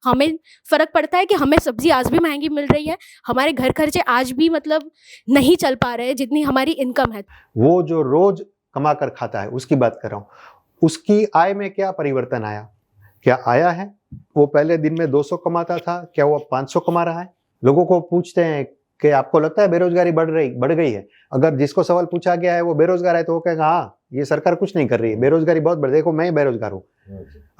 हमें फ़र्क पड़ता है कि हमें सब्ज़ी आज भी महंगी मिल रही है, हमारे घर खर्चे आज भी मतलब नहीं चल पा रहे हैं जितनी हमारी इनकम है। वो जो रोज कमा कर खाता है उसकी बात कर रहा हूँ, उसकी आय में क्या परिवर्तन आया? क्या आया है? वो पहले दिन में 200 कमाता था, क्या वो अब 500 कमा रहा है? लोगों को पूछते हैं कि आपको लगता है बेरोजगारी बढ़ गई है? अगर जिसको सवाल पूछा गया है वो बेरोजगार है तो वो कहेगा हाँ, ये सरकार कुछ नहीं कर रही है, बेरोजगारी बहुत बढ़, देखो मैं बेरोजगार हूँ।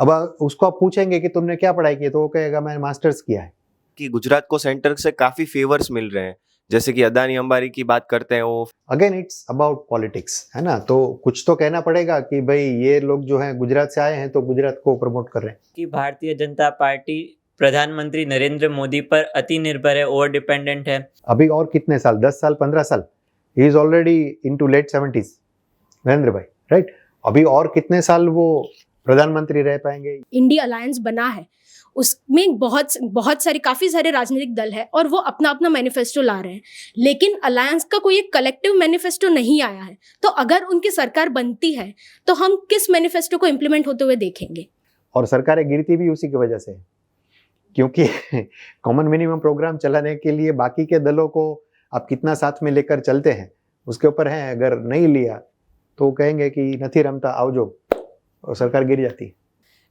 अब उसको आप पूछेंगे कि तुमने क्या पढ़ाई की है तो वो कहेगा मैंने मास्टर्स किया है। कि गुजरात को सेंटर से काफी फेवर्स मिल रहे हैं, जैसे कि अदानी अंबानी की बात करते हैं वो। अगेन इट्स अबाउट पॉलिटिक्स, है ना? तो कुछ तो कहना पड़ेगा कि भाई ये लोग जो हैं गुजरात से आए हैं तो गुजरात को प्रमोट कर रहे हैं। कि भारतीय जनता पार्टी प्रधानमंत्री नरेंद्र मोदी पर अति निर्भर है, ओवर डिपेंडेंट है। अभी और कितने साल, 10 साल, 15 साल? He is already into late 70s, Narendra bhai, right? अभी और कितने साल वो प्रधानमंत्री रह पाएंगे? इंडिया अलायंस बना है, उसमें बहुत सारे काफ़ी सारे राजनीतिक दल है और वो अपना अपना मैनिफेस्टो ला रहे हैं, लेकिन अलायंस का कोई एक कलेक्टिव मैनिफेस्टो नहीं आया है। तो अगर उनकी सरकार बनती है तो हम किस मैनिफेस्टो को इम्प्लीमेंट होते हुए देखेंगे? और सरकारें गिरती भी उसी की वजह से है, क्योंकि कॉमन मिनिमम प्रोग्राम चलाने के लिए बाकी के दलों को आप कितना साथ में लेकर चलते हैं उसके ऊपर है। अगर नहीं लिया तो कहेंगे कि नथी रमता आवजो, और सरकार गिर जाती है।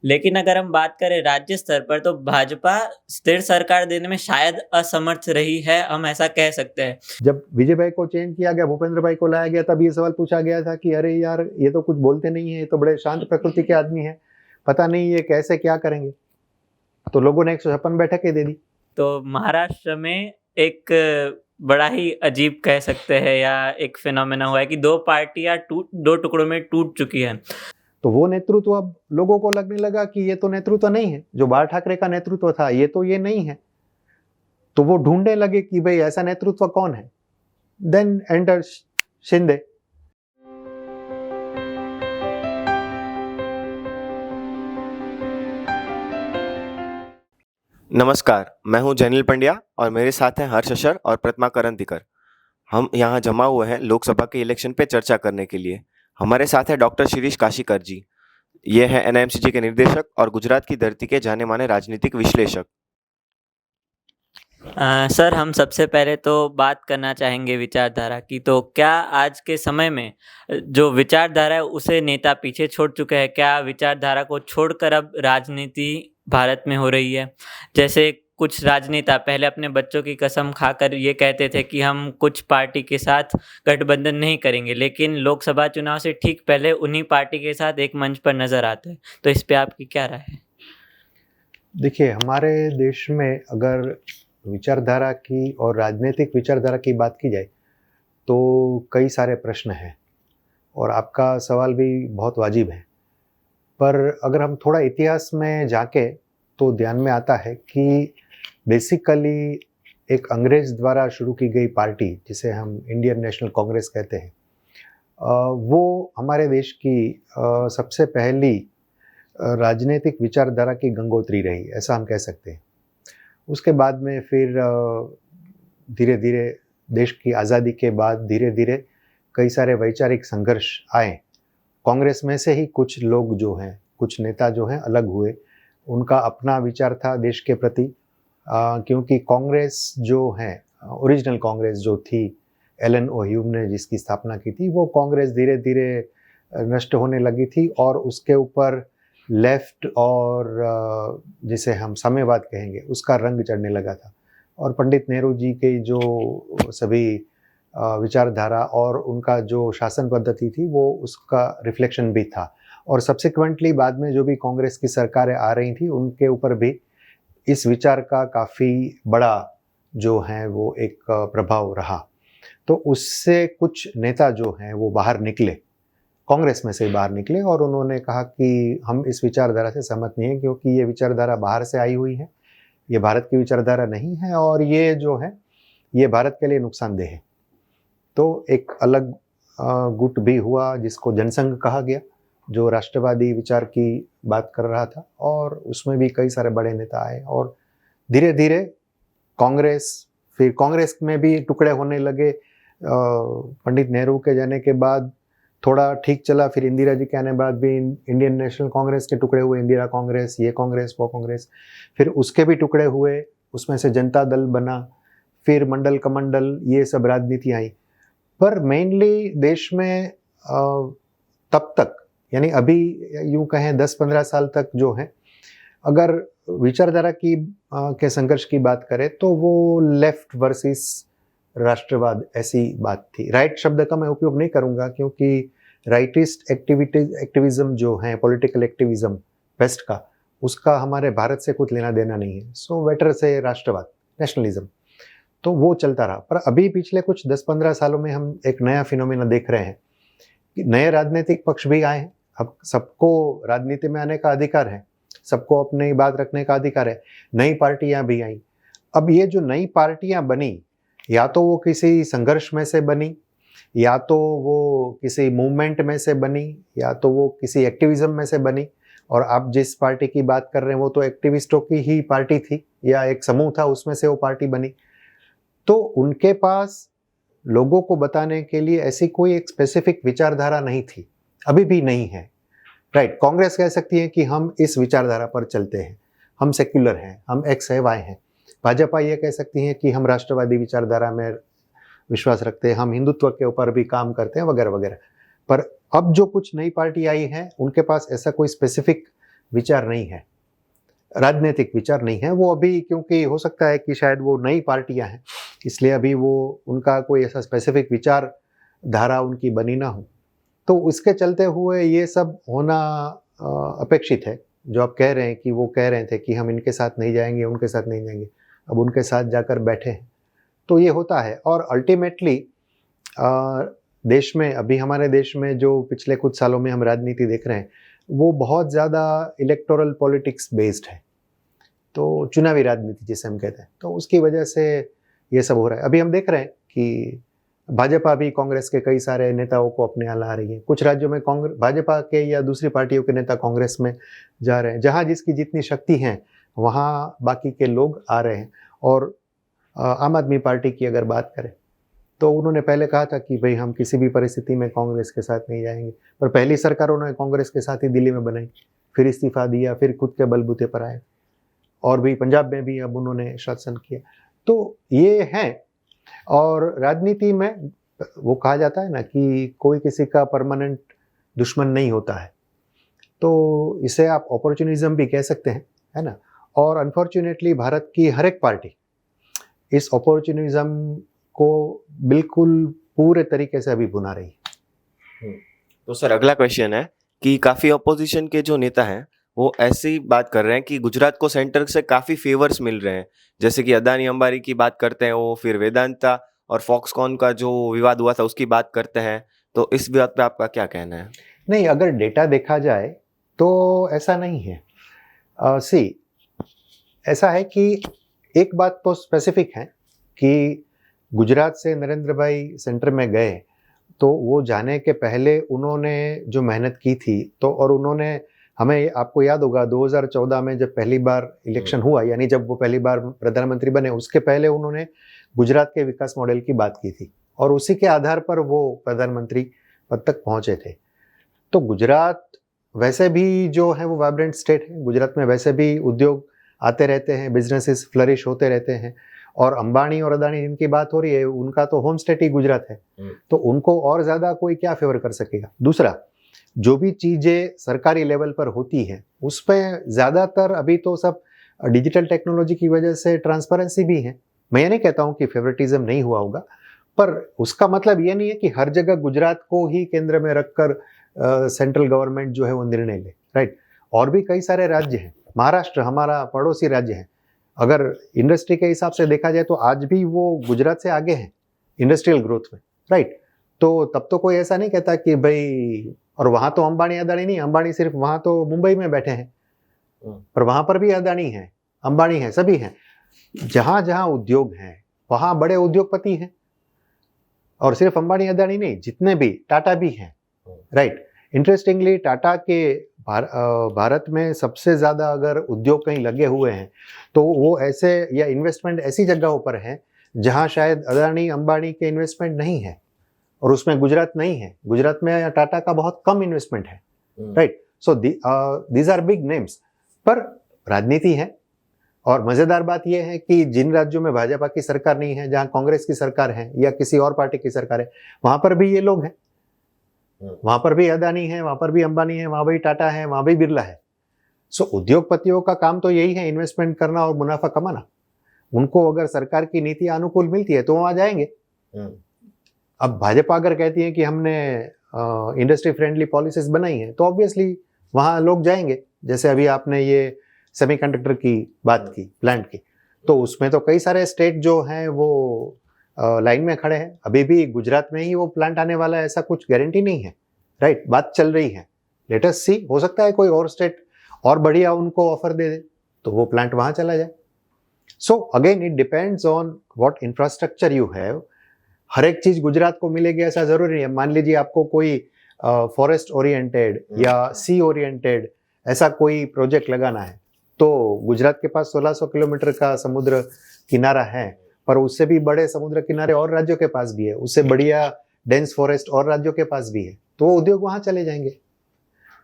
लेकिन अगर हम बात करें राज्य स्तर पर तो भाजपा स्थिर सरकार देने में शायद असमर्थ रही है, हम ऐसा कह सकते हैं। जब विजय भाई को चेंज किया गया, भूपेंद्र भाई को लाया गया, तब ये सवाल पूछा गया था कि अरे यार ये तो कुछ बोलते नहीं है, ये तो बड़े शांत प्रकृति के आदमी है, पता नहीं ये कैसे क्या करेंगे। तो लोगों ने 156 बैठकें दे दी। तो महाराष्ट्र में एक बड़ा ही अजीब कह सकते हैं या एक फिनोमेना हुआ है कि दो पार्टियां दो टुकड़ों में टूट चुकी हैं। तो वो नेतृत्व अब लोगों को लगने लगा कि ये तो नेतृत्व नहीं है, जो बाल ठाकरे का नेतृत्व था ये तो ये नहीं है। तो वो ढूंढने लगे कि भाई ऐसा नेतृत्व कौन है। Then enter Shinde. नमस्कार, मैं हूं जैनिल पंड्या और मेरे साथ हैं हर्ष अशर और प्रतिमा करंदीकर। हम यहाँ जमा हुए हैं लोकसभा के इलेक्शन पे चर्चा करने के लिए। हमारे साथ है डॉक्टर शिरीष काशीकर जी। ये हैं एनआईएमसीजी के निर्देशक और गुजरात की धरती के जाने माने राजनीतिक विश्लेषक। सर, हम सबसे पहले तो बात करना चाहेंगे विचारधारा की। तो क्या आज के समय में जो विचारधारा है उसे नेता पीछे छोड़ चुके हैं? क्या विचारधारा को छोड़कर अब राजनीति भारत में हो रही है? जैसे कुछ राजनेता पहले अपने बच्चों की कसम खाकर ये कहते थे कि हम कुछ पार्टी के साथ गठबंधन नहीं करेंगे, लेकिन लोकसभा चुनाव से ठीक पहले उन्हीं पार्टी के साथ एक मंच पर नजर आते हैं। तो इस पे आपकी क्या राय है? देखिए, हमारे देश में अगर विचारधारा की और राजनीतिक विचारधारा की बात की जाए तो कई सारे प्रश्न हैं और आपका सवाल भी बहुत वाजिब है। पर अगर हम थोड़ा इतिहास में झांके तो ध्यान में आता है कि बेसिकली एक अंग्रेज द्वारा शुरू की गई पार्टी जिसे हम इंडियन नेशनल कांग्रेस कहते हैं, वो हमारे देश की सबसे पहली राजनीतिक विचारधारा की गंगोत्री रही, ऐसा हम कह सकते हैं। उसके बाद में फिर धीरे धीरे देश की आज़ादी के बाद धीरे धीरे कई सारे वैचारिक संघर्ष आए। कांग्रेस में से ही कुछ लोग जो हैं, कुछ नेता जो हैं अलग हुए, उनका अपना विचार था देश के प्रति, क्योंकि कांग्रेस जो है, ओरिजिनल कांग्रेस जो थी, एलन ओ ह्यूम ने जिसकी स्थापना की थी, वो कांग्रेस धीरे धीरे नष्ट होने लगी थी और उसके ऊपर लेफ्ट और जिसे हम साम्यवाद कहेंगे उसका रंग चढ़ने लगा था। और पंडित नेहरू जी के जो सभी विचारधारा और उनका जो शासन पद्धति थी वो उसका रिफ्लेक्शन भी था। और सब्सिक्वेंटली बाद में जो भी कांग्रेस की सरकारें आ रही थी उनके ऊपर भी इस विचार का काफ़ी बड़ा जो है वो एक प्रभाव रहा। तो उससे कुछ नेता जो हैं वो बाहर निकले, कांग्रेस में से बाहर निकले और उन्होंने कहा कि हम इस विचारधारा से सहमत नहीं हैं, क्योंकि ये विचारधारा बाहर से आई हुई है, ये भारत की विचारधारा नहीं है और ये जो है ये भारत के लिए नुकसानदेह है। तो एक अलग गुट भी हुआ जिसको जनसंघ कहा गया, जो राष्ट्रवादी विचार की बात कर रहा था, और उसमें भी कई सारे बड़े नेता आए और धीरे धीरे फिर कांग्रेस में भी टुकड़े होने लगे। पंडित नेहरू के जाने के बाद थोड़ा ठीक चला, फिर इंदिरा जी के आने बाद भी इंडियन नेशनल कांग्रेस के टुकड़े हुए, इंदिरा कांग्रेस, ये कांग्रेस, वो कांग्रेस, फिर उसके भी टुकड़े हुए, उसमें से जनता दल बना, फिर मंडल कमंडल, ये सब राजनीति आई। पर मेनली देश में तब तक, यानी अभी यूँ कहें 10-15 साल तक जो है, अगर विचारधारा की के संघर्ष की बात करें तो वो लेफ्ट वर्सेस राष्ट्रवाद ऐसी बात थी। राइट शब्द का मैं उपयोग नहीं करूंगा, क्योंकि राइटिस्ट एक्टिविज्म जो है, पॉलिटिकल एक्टिविज्म वेस्ट का, उसका हमारे भारत से कुछ लेना देना नहीं है। सो बेटर से राष्ट्रवाद, नेशनलिज्म, तो वो चलता रहा। पर अभी पिछले कुछ 10-15 सालों में हम एक नया फिनोमेना देख रहे हैं कि नए राजनीतिक पक्ष भी आए हैं। अब सबको राजनीति में आने का अधिकार है, सबको अपनी बात रखने का अधिकार है। नई पार्टियां भी आई। अब ये जो नई पार्टियां बनी, या तो वो किसी संघर्ष में से बनी, या तो वो किसी मूवमेंट में से बनी, या तो वो किसी एक्टिविज्म में से बनी। और आप जिस पार्टी की बात कर रहे हैं वो तो एक्टिविस्टों की ही पार्टी थी, या एक समूह था, उसमें से वो पार्टी बनी। तो उनके पास लोगों को बताने के लिए ऐसी कोई एक स्पेसिफिक विचारधारा नहीं थी, अभी भी नहीं है। राइट, कांग्रेस कह सकती है कि हम इस विचारधारा पर चलते हैं, हम सेक्युलर हैं, हम एक्स है वाई हैं। भाजपा ये कह सकती है कि हम राष्ट्रवादी विचारधारा में विश्वास रखते हैं, हम हिंदुत्व के ऊपर भी काम करते हैं, वगैरह वगैरह। पर अब जो कुछ नई पार्टी आई है, उनके पास ऐसा कोई स्पेसिफिक विचार नहीं है, राजनीतिक विचार नहीं है। वो अभी, क्योंकि हो सकता है कि शायद वो नई पार्टियां हैं, इसलिए अभी वो उनका कोई ऐसा स्पेसिफिक विचार धारा उनकी बनी ना हो। तो उसके चलते हुए ये सब होना अपेक्षित है। जो आप कह रहे हैं कि वो कह रहे थे कि हम इनके साथ नहीं जाएंगे, उनके साथ नहीं जाएंगे, अब उनके साथ जाकर बैठे हैं, तो ये होता है। और अल्टीमेटली देश में, अभी हमारे देश में जो पिछले कुछ सालों में हम राजनीति देख रहे हैं, वो बहुत ज़्यादा इलेक्टोरल पॉलिटिक्स बेस्ड है, तो चुनावी राजनीति जिसे हम कहते हैं, तो उसकी वजह से ये सब हो रहा है। अभी हम देख रहे हैं कि भाजपा भी कांग्रेस के कई सारे नेताओं को अपने यहाँ ला रही है। कुछ राज्यों में भाजपा के या दूसरी पार्टियों के नेता कांग्रेस में जा रहे हैं। जहाँ जिसकी जितनी शक्ति है वहाँ बाकी के लोग आ रहे हैं। और आम आदमी पार्टी की अगर बात करें तो उन्होंने पहले कहा था कि भाई हम किसी भी परिस्थिति में कांग्रेस के साथ नहीं जाएंगे, पर पहली सरकार उन्होंने कांग्रेस के साथ ही दिल्ली में बनाई, फिर इस्तीफा दिया, फिर खुद के बलबूते पर आए, और भी पंजाब में भी अब उन्होंने शासन किया। तो ये है। और राजनीति में वो कहा जाता है ना कि कोई किसी का परमानेंट दुश्मन नहीं होता है, तो इसे आप अपॉर्चुनिज्म भी कह सकते हैं, है ना। और अनफॉर्चुनेटली भारत की हर एक पार्टी इस अपॉर्चुनिज्म को बिल्कुल पूरे तरीके से अभी भुना रही है। तो सर अगला क्वेश्चन है कि काफ़ी अपोजिशन के जो नेता हैं वो ऐसी बात कर रहे हैं कि गुजरात को सेंटर से काफ़ी फेवर्स मिल रहे हैं, जैसे कि अदानी अंबानी की बात करते हैं वो, फिर वेदांता और फॉक्सकॉन का जो विवाद हुआ था उसकी बात करते हैं। तो इस बात पे आपका क्या कहना है? नहीं, अगर डेटा देखा जाए तो ऐसा नहीं है। ऐसा है कि एक बात तो स्पेसिफिक है कि गुजरात से नरेंद्र भाई सेंटर में गए तो वो जाने के पहले उन्होंने जो मेहनत की थी, तो और उन्होंने, हमें, आपको याद होगा 2014 में जब पहली बार इलेक्शन हुआ, यानी जब वो पहली बार प्रधानमंत्री बने, उसके पहले उन्होंने गुजरात के विकास मॉडल की बात की थी और उसी के आधार पर वो प्रधानमंत्री पद तक पहुंचे थे। तो गुजरात वैसे भी जो है वो वाइब्रेंट स्टेट है, गुजरात में वैसे भी उद्योग आते रहते हैं, बिजनेसेस फ्लरिश होते रहते हैं। और अंबानी और अदानी जिनकी बात हो रही है, उनका तो होम स्टेट ही गुजरात है, तो उनको और ज़्यादा कोई क्या फेवर कर सकेगा। दूसरा, जो भी चीज़ें सरकारी लेवल पर होती हैं उस पर ज़्यादातर अभी तो सब डिजिटल टेक्नोलॉजी की वजह से ट्रांसपेरेंसी भी है। मैं ये नहीं कहता हूँ कि फेवरेटिज्म नहीं हुआ होगा, पर उसका मतलब ये नहीं है कि हर जगह गुजरात को ही केंद्र में रखकर सेंट्रल गवर्नमेंट जो है वो निर्णय ले। राइट, और भी कई सारे राज्य हैं, महाराष्ट्र हमारा पड़ोसी राज्य है, अगर इंडस्ट्री के हिसाब से देखा जाए तो आज भी वो गुजरात से आगे हैं इंडस्ट्रियल ग्रोथ में। राइट, तो तब तो कोई ऐसा नहीं कहता कि भाई, और वहाँ तो अंबानी अदानी नहीं, अंबानी सिर्फ वहाँ तो मुंबई में बैठे हैं, पर वहाँ पर भी अदानी है, अंबानी है, सभी हैं। जहाँ जहाँ उद्योग हैं वहाँ बड़े उद्योगपति हैं, और सिर्फ अंबानी अदानी नहीं, जितने भी, टाटा भी हैं। राइट, इंटरेस्टिंगली टाटा के भारत में सबसे ज़्यादा अगर उद्योग कहीं लगे हुए हैं तो वो ऐसे, या इन्वेस्टमेंट ऐसी जगहों पर है जहाँ शायद अदानी अंबानी के इन्वेस्टमेंट नहीं है। और उसमें गुजरात नहीं है। गुजरात में टाटा का बहुत कम इन्वेस्टमेंट है, right. So these are big names, पर राजनीति है। और मजेदार बात यह है कि जिन राज्यों में भाजपा की सरकार नहीं है, जहां कांग्रेस की सरकार है या किसी और पार्टी की सरकार है, वहां पर भी ये लोग हैं, वहां पर भी अदानी है, वहां पर भी अंबानी है, वहां भी टाटा है, वहां भी बिरला है। सो उद्योगपतियों का काम तो यही है, इन्वेस्टमेंट करना और मुनाफा कमाना। उनको अगर सरकार की नीति अनुकूल मिलती है तो वहां जाएंगे। अब भाजपा अगर कहती है कि हमने इंडस्ट्री फ्रेंडली पॉलिसीज बनाई है, तो ऑब्वियसली वहां लोग जाएंगे। जैसे अभी आपने ये सेमीकंडक्टर की बात की, प्लांट की, तो उसमें तो कई सारे स्टेट जो हैं वो लाइन में खड़े हैं। अभी भी गुजरात में ही वो प्लांट आने वाला है, ऐसा कुछ गारंटी नहीं है, राइट। बात चल रही है, लेट अस सी, हो सकता है कोई और स्टेट और बढ़िया उनको ऑफर दे दे तो वो प्लांट वहां चला जाए। So again it depends on what infrastructure you have. हर एक चीज गुजरात को मिलेगी ऐसा जरूरी नहीं है। मान लीजिए आपको कोई फॉरेस्ट ओरिएंटेड या सी ओरिएंटेड ऐसा कोई प्रोजेक्ट लगाना है, तो गुजरात के पास 1600 किलोमीटर का समुद्र किनारा है, पर उससे भी बड़े समुद्र किनारे और राज्यों के पास भी है, उससे बढ़िया डेंस फॉरेस्ट और राज्यों के पास भी है, तो वो उद्योग वहां चले जाएंगे।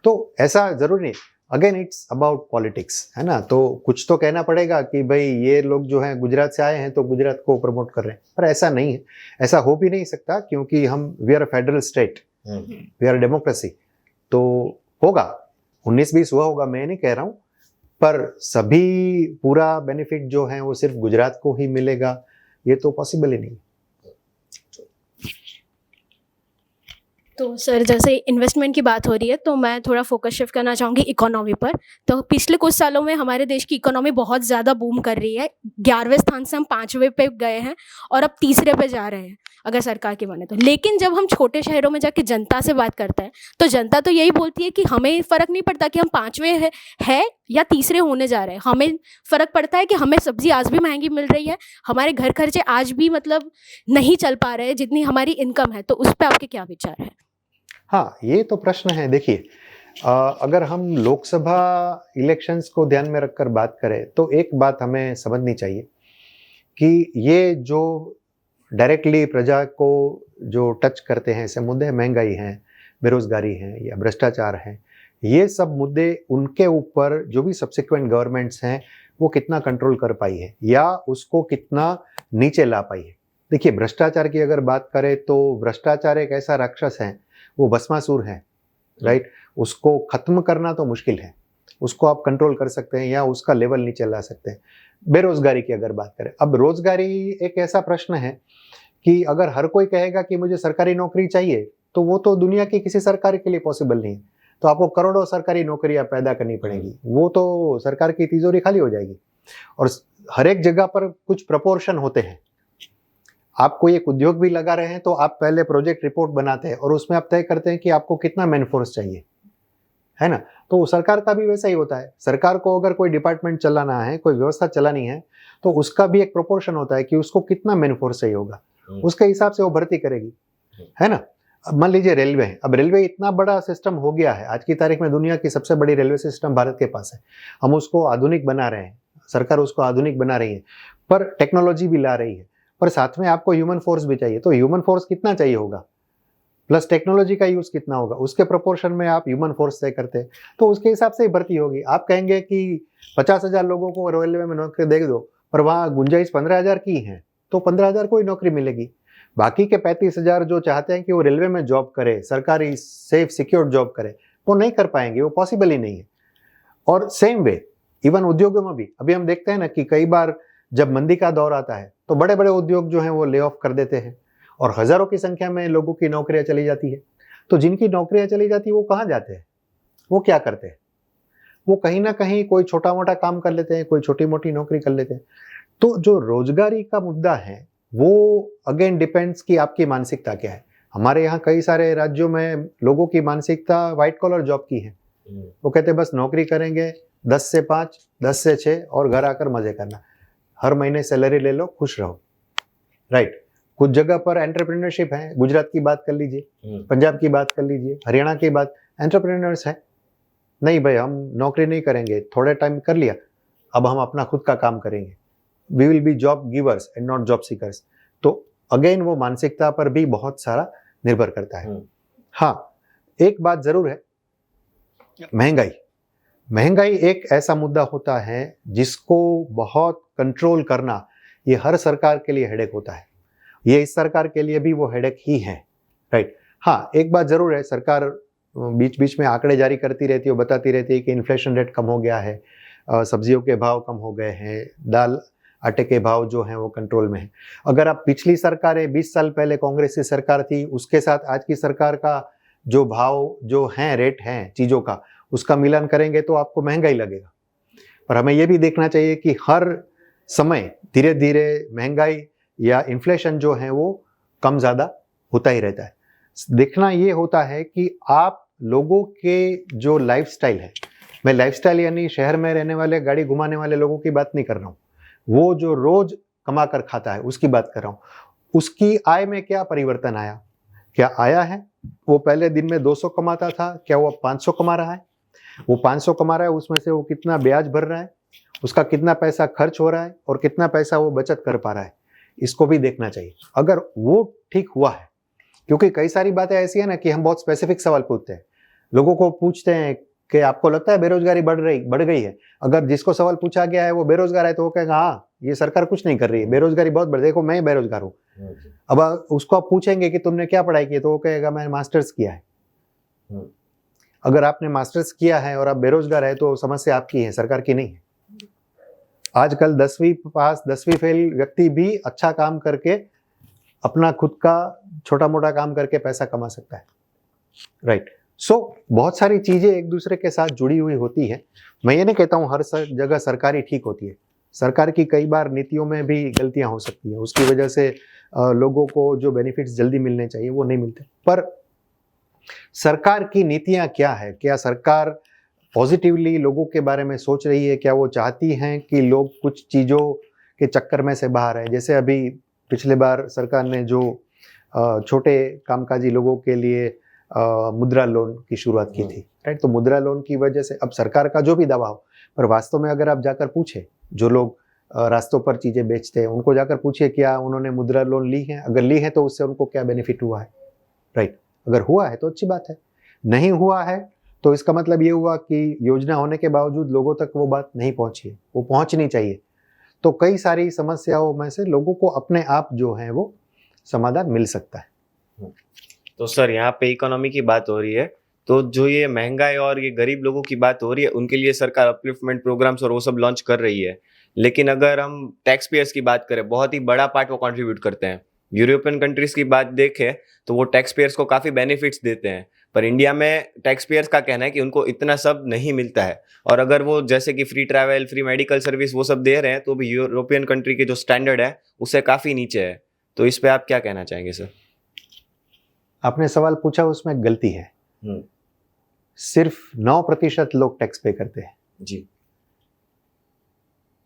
तो ऐसा जरूरी नहीं। अगेन इट्स अबाउट पॉलिटिक्स, है ना। तो कुछ तो कहना पड़ेगा कि भाई ये लोग जो हैं गुजरात से आए हैं तो गुजरात को प्रमोट कर रहे हैं, पर ऐसा नहीं है, ऐसा हो भी नहीं सकता, क्योंकि हम we are a federal state, we are democracy. तो होगा 19-20 हुआ होगा, मैं नहीं कह रहा हूँ, पर सभी पूरा बेनिफिट जो है वो सिर्फ गुजरात को ही मिलेगा, ये तो पॉसिबल ही नहीं। तो सर, जैसे इन्वेस्टमेंट की बात हो रही है, तो मैं थोड़ा फोकस शिफ्ट करना चाहूँगी इकोनॉमी पर। तो पिछले कुछ सालों में हमारे देश की इकोनॉमी बहुत ज़्यादा बूम कर रही है। 11वें स्थान से हम 5वें पे गए हैं और अब तीसरे पे जा रहे हैं अगर सरकार की माने तो। लेकिन जब हम छोटे शहरों में जाके जनता से बात करते हैं, तो जनता तो यही बोलती है कि हमें फ़र्क नहीं पड़ता कि हम 5वें है या तीसरे होने जा रहे हैं, हमें फ़र्क पड़ता है कि हमें सब्जी आज भी महंगी मिल रही है, हमारे घर खर्चे आज भी मतलब नहीं चल पा रहे हैं जितनी हमारी इनकम है। तो उस पर आपके क्या विचार है? हाँ, ये तो प्रश्न है। देखिए, अगर हम लोकसभा इलेक्शंस को ध्यान में रखकर बात करें, तो एक बात हमें समझनी चाहिए कि ये जो डायरेक्टली प्रजा को जो टच करते हैं ऐसे मुद्दे, महंगाई हैं, बेरोजगारी है या भ्रष्टाचार है, ये सब मुद्दे उनके ऊपर जो भी सब्सिक्वेंट गवर्नमेंट्स हैं वो कितना कंट्रोल कर पाई है या उसको कितना नीचे ला पाई है। देखिए, भ्रष्टाचार की अगर बात करें तो भ्रष्टाचार एक ऐसा राक्षस है, वो भस्मासुर है, राइट। उसको खत्म करना तो मुश्किल है, उसको आप कंट्रोल कर सकते हैं या उसका लेवल नीचे ला सकते हैं। बेरोजगारी की अगर बात करें, अब रोजगारी एक ऐसा प्रश्न है कि अगर हर कोई कहेगा कि मुझे सरकारी नौकरी चाहिए, तो वो तो दुनिया की किसी सरकार के लिए पॉसिबल नहीं है। तो आपको करोड़ों सरकारी नौकरियां पैदा करनी पड़ेगी, वो तो सरकार की तिजोरी खाली हो जाएगी। और हर एक जगह पर कुछ प्रपोर्शन होते हैं। आप कोई एक उद्योग भी लगा रहे हैं तो आप पहले प्रोजेक्ट रिपोर्ट बनाते हैं और उसमें आप तय करते हैं कि आपको कितना मैन फोर्स चाहिए, है ना। तो सरकार का भी वैसा ही होता है। सरकार को अगर कोई डिपार्टमेंट चलाना है, कोई व्यवस्था चलानी है, तो उसका भी एक प्रोपोर्शन होता है कि उसको कितना मैन फोर्स चाहिए होगा, उसके हिसाब से वो भर्ती करेगी, है ना। अब मान लीजिए रेलवे है, अब रेलवे इतना बड़ा सिस्टम हो गया है, आज की तारीख में दुनिया की सबसे बड़ी रेलवे सिस्टम भारत के पास है। हम उसको आधुनिक बना रहे हैं, सरकार उसको आधुनिक बना रही है, पर टेक्नोलॉजी भी ला रही है, पर साथ में आपको ह्यूमन फोर्स भी चाहिए। तो ह्यूमन फोर्स कितना चाहिए होगा प्लस टेक्नोलॉजी का यूज कितना होगा, उसके प्रोपोर्शन में आप ह्यूमन फोर्स तय करते हैं, तो उसके हिसाब से ही भर्ती होगी। आप कहेंगे कि 50,000 लोगों को रेलवे में नौकरी दे दो, पर वहाँ गुंजाइश 15,000 की है, तो 15,000 को ही नौकरी मिलेगी। बाकी के 35,000 जो चाहते हैं कि वो रेलवे में जॉब करे, सरकारी सेफ सिक्योर जॉब करे, वो नहीं कर पाएंगे, वो पॉसिबल ही नहीं है। और सेम वे इवन उद्योगों में भी अभी हम देखते हैं ना कि कई बार जब मंदी का दौर आता है तो बड़े बड़े उद्योग जो हैं वो ले ऑफ कर देते हैं और हजारों की संख्या में लोगों की नौकरियां चली जाती है। तो जिनकी नौकरियां चली जाती है वो कहाँ जाते हैं, वो क्या करते हैं? वो कहीं ना कहीं कोई छोटा मोटा काम कर लेते हैं, कोई छोटी मोटी नौकरी कर लेते हैं। तो जो रोजगारी का मुद्दा है वो अगेन डिपेंड्स कि आपकी मानसिकता क्या है। हमारे यहाँ कई सारे राज्यों में लोगों की मानसिकता व्हाइट कॉलर जॉब की है। वो कहते हैं बस नौकरी करेंगे 10 से 5, 10 से 6 और घर आकर मजे करना, हर महीने सैलरी ले लो, खुश रहो, राइट। कुछ जगह पर एंटरप्रेन्योरशिप है, गुजरात की बात कर लीजिए, पंजाब की बात कर लीजिए, हरियाणा की बात, एंटरप्रेन्योर्स है। नहीं भाई, हम नौकरी नहीं करेंगे, थोड़े टाइम कर लिया, अब हम अपना खुद का काम करेंगे। We will be job givers and not job seekers. तो अगेन वो मानसिकता पर भी बहुत सारा निर्भर करता है। हाँ, एक बात जरूर है, महंगाई एक ऐसा मुद्दा होता है जिसको बहुत कंट्रोल करना ये हर सरकार के लिए हेडेक होता है। ये इस सरकार के लिए भी वो हेडेक ही है, राइट। हाँ, एक बात जरूर है, सरकार बीच बीच में आंकड़े जारी करती रहती है, बताती रहती है कि इन्फ्लेशन रेट कम हो गया है, सब्जियों के भाव कम हो गए हैं, दाल आटे के भाव जो हैं वो कंट्रोल में है। अगर आप पिछली सरकारें 20 साल पहले कांग्रेस की सरकार थी, उसके साथ आज की सरकार का जो भाव जो हैं, रेट हैं चीज़ों का, उसका मिलान करेंगे तो आपको महंगाई लगेगा। पर हमें ये भी देखना चाहिए कि हर समय धीरे धीरे महंगाई या इन्फ्लेशन जो है वो कम ज़्यादा होता ही रहता है। देखना ये होता है कि आप लोगों के जो लाइफस्टाइल है, मैं लाइफस्टाइल यानी शहर में रहने वाले, गाड़ी घुमाने वाले लोगों की बात नहीं कर रहा हूँ, वो जो रोज कमा कर खाता है उसकी बात कर रहा हूँ। उसकी आय में क्या परिवर्तन आया, क्या आया है? वो पहले दिन में 200 कमाता था, क्या वो अब 500 कमा रहा है? वो 500 कमा रहा है, उसमें से वो कितना ब्याज भर रहा है, उसका कितना पैसा खर्च हो रहा है और कितना पैसा वो बचत कर पा रहा है, इसको भी देखना चाहिए। अगर वो ठीक हुआ है, क्योंकि कई सारी बातें ऐसी है ना कि हम बहुत स्पेसिफिक सवाल पूछते हैं, लोगों को पूछते हैं कि आपको लगता है बेरोजगारी बढ़ गई है? अगर जिसको सवाल पूछा गया है वो बेरोजगार है तो वो कहेगा हाँ, ये सरकार कुछ नहीं कर रही है, बेरोजगारी बहुत बढ़, देखो मैं बेरोजगार हूँ। अब उसको आप पूछेंगे कि तुमने क्या पढ़ाई की है, तो वो कहेगा मैंने मास्टर्स किया है। अगर आपने मास्टर्स किया है और आप बेरोजगार है तो समस्या आपकी है, सरकार की नहीं है। आजकल 10वीं पास 10वीं फेल व्यक्ति भी अच्छा काम करके अपना खुद का छोटा मोटा काम करके पैसा कमा सकता है, राइट। सो बहुत सारी चीजें एक दूसरे के साथ जुड़ी हुई होती है। मैं ये नहीं कहता हूँ हर जगह सरकारी ठीक होती है, सरकार की कई बार नीतियों में भी गलतियां हो सकती हैं, उसकी वजह से लोगों को जो बेनिफिट्स जल्दी मिलने चाहिए वो नहीं मिलते। पर सरकार की नीतियां क्या है, क्या सरकार पॉजिटिवली लोगों के बारे में सोच रही है, क्या वो चाहती हैं कि लोग कुछ चीज़ों के चक्कर में से बाहर आए? जैसे अभी पिछले बार सरकार ने जो छोटे कामकाजी लोगों के लिए मुद्रा लोन की शुरुआत की थी, राइट। तो मुद्रा लोन की वजह से अब सरकार का जो भी दबाव हो, पर वास्तव में अगर आप जाकर पूछे, जो लोग रास्तों पर चीज़ें बेचते हैं उनको जाकर पूछिए क्या उन्होंने मुद्रा लोन ली है, अगर ली है तो उससे उनको क्या बेनिफिट हुआ है, राइट। अगर हुआ है तो अच्छी बात है, नहीं हुआ है तो इसका मतलब ये हुआ कि योजना होने के बावजूद लोगों तक वो बात नहीं पहुंची है, वो पहुंचनी चाहिए। तो कई सारी समस्याओं में से लोगों को अपने आप जो है वो समाधान मिल सकता है। तो सर यहाँ पे इकोनॉमी की बात हो रही है, तो जो ये महंगाई और ये गरीब लोगों की बात हो रही है, उनके लिए सरकार अपलिफ्टमेंट प्रोग्राम्स और वो सब लॉन्च कर रही है। लेकिन अगर हम टैक्स पेयर्स की बात करें, बहुत ही बड़ा पार्ट वो कंट्रीब्यूट करते हैं। यूरोपियन कंट्रीज की बात देखें तो वो टैक्स पेयर्स को काफ़ी बेनिफिट्स देते हैं, पर इंडिया में टैक्स पेयर्स का कहना है कि उनको इतना सब नहीं मिलता है। और अगर वो जैसे कि free travel, free medical service वो सब दे रहे हैं, तो भी यूरोपियन कंट्री के जो स्टैंडर्ड है उससे काफ़ी नीचे है। तो इस पर आप क्या कहना चाहेंगे सर? आपने सवाल पूछा उसमें गलती है। सिर्फ 9% लोग टैक्स पे करते हैं जी,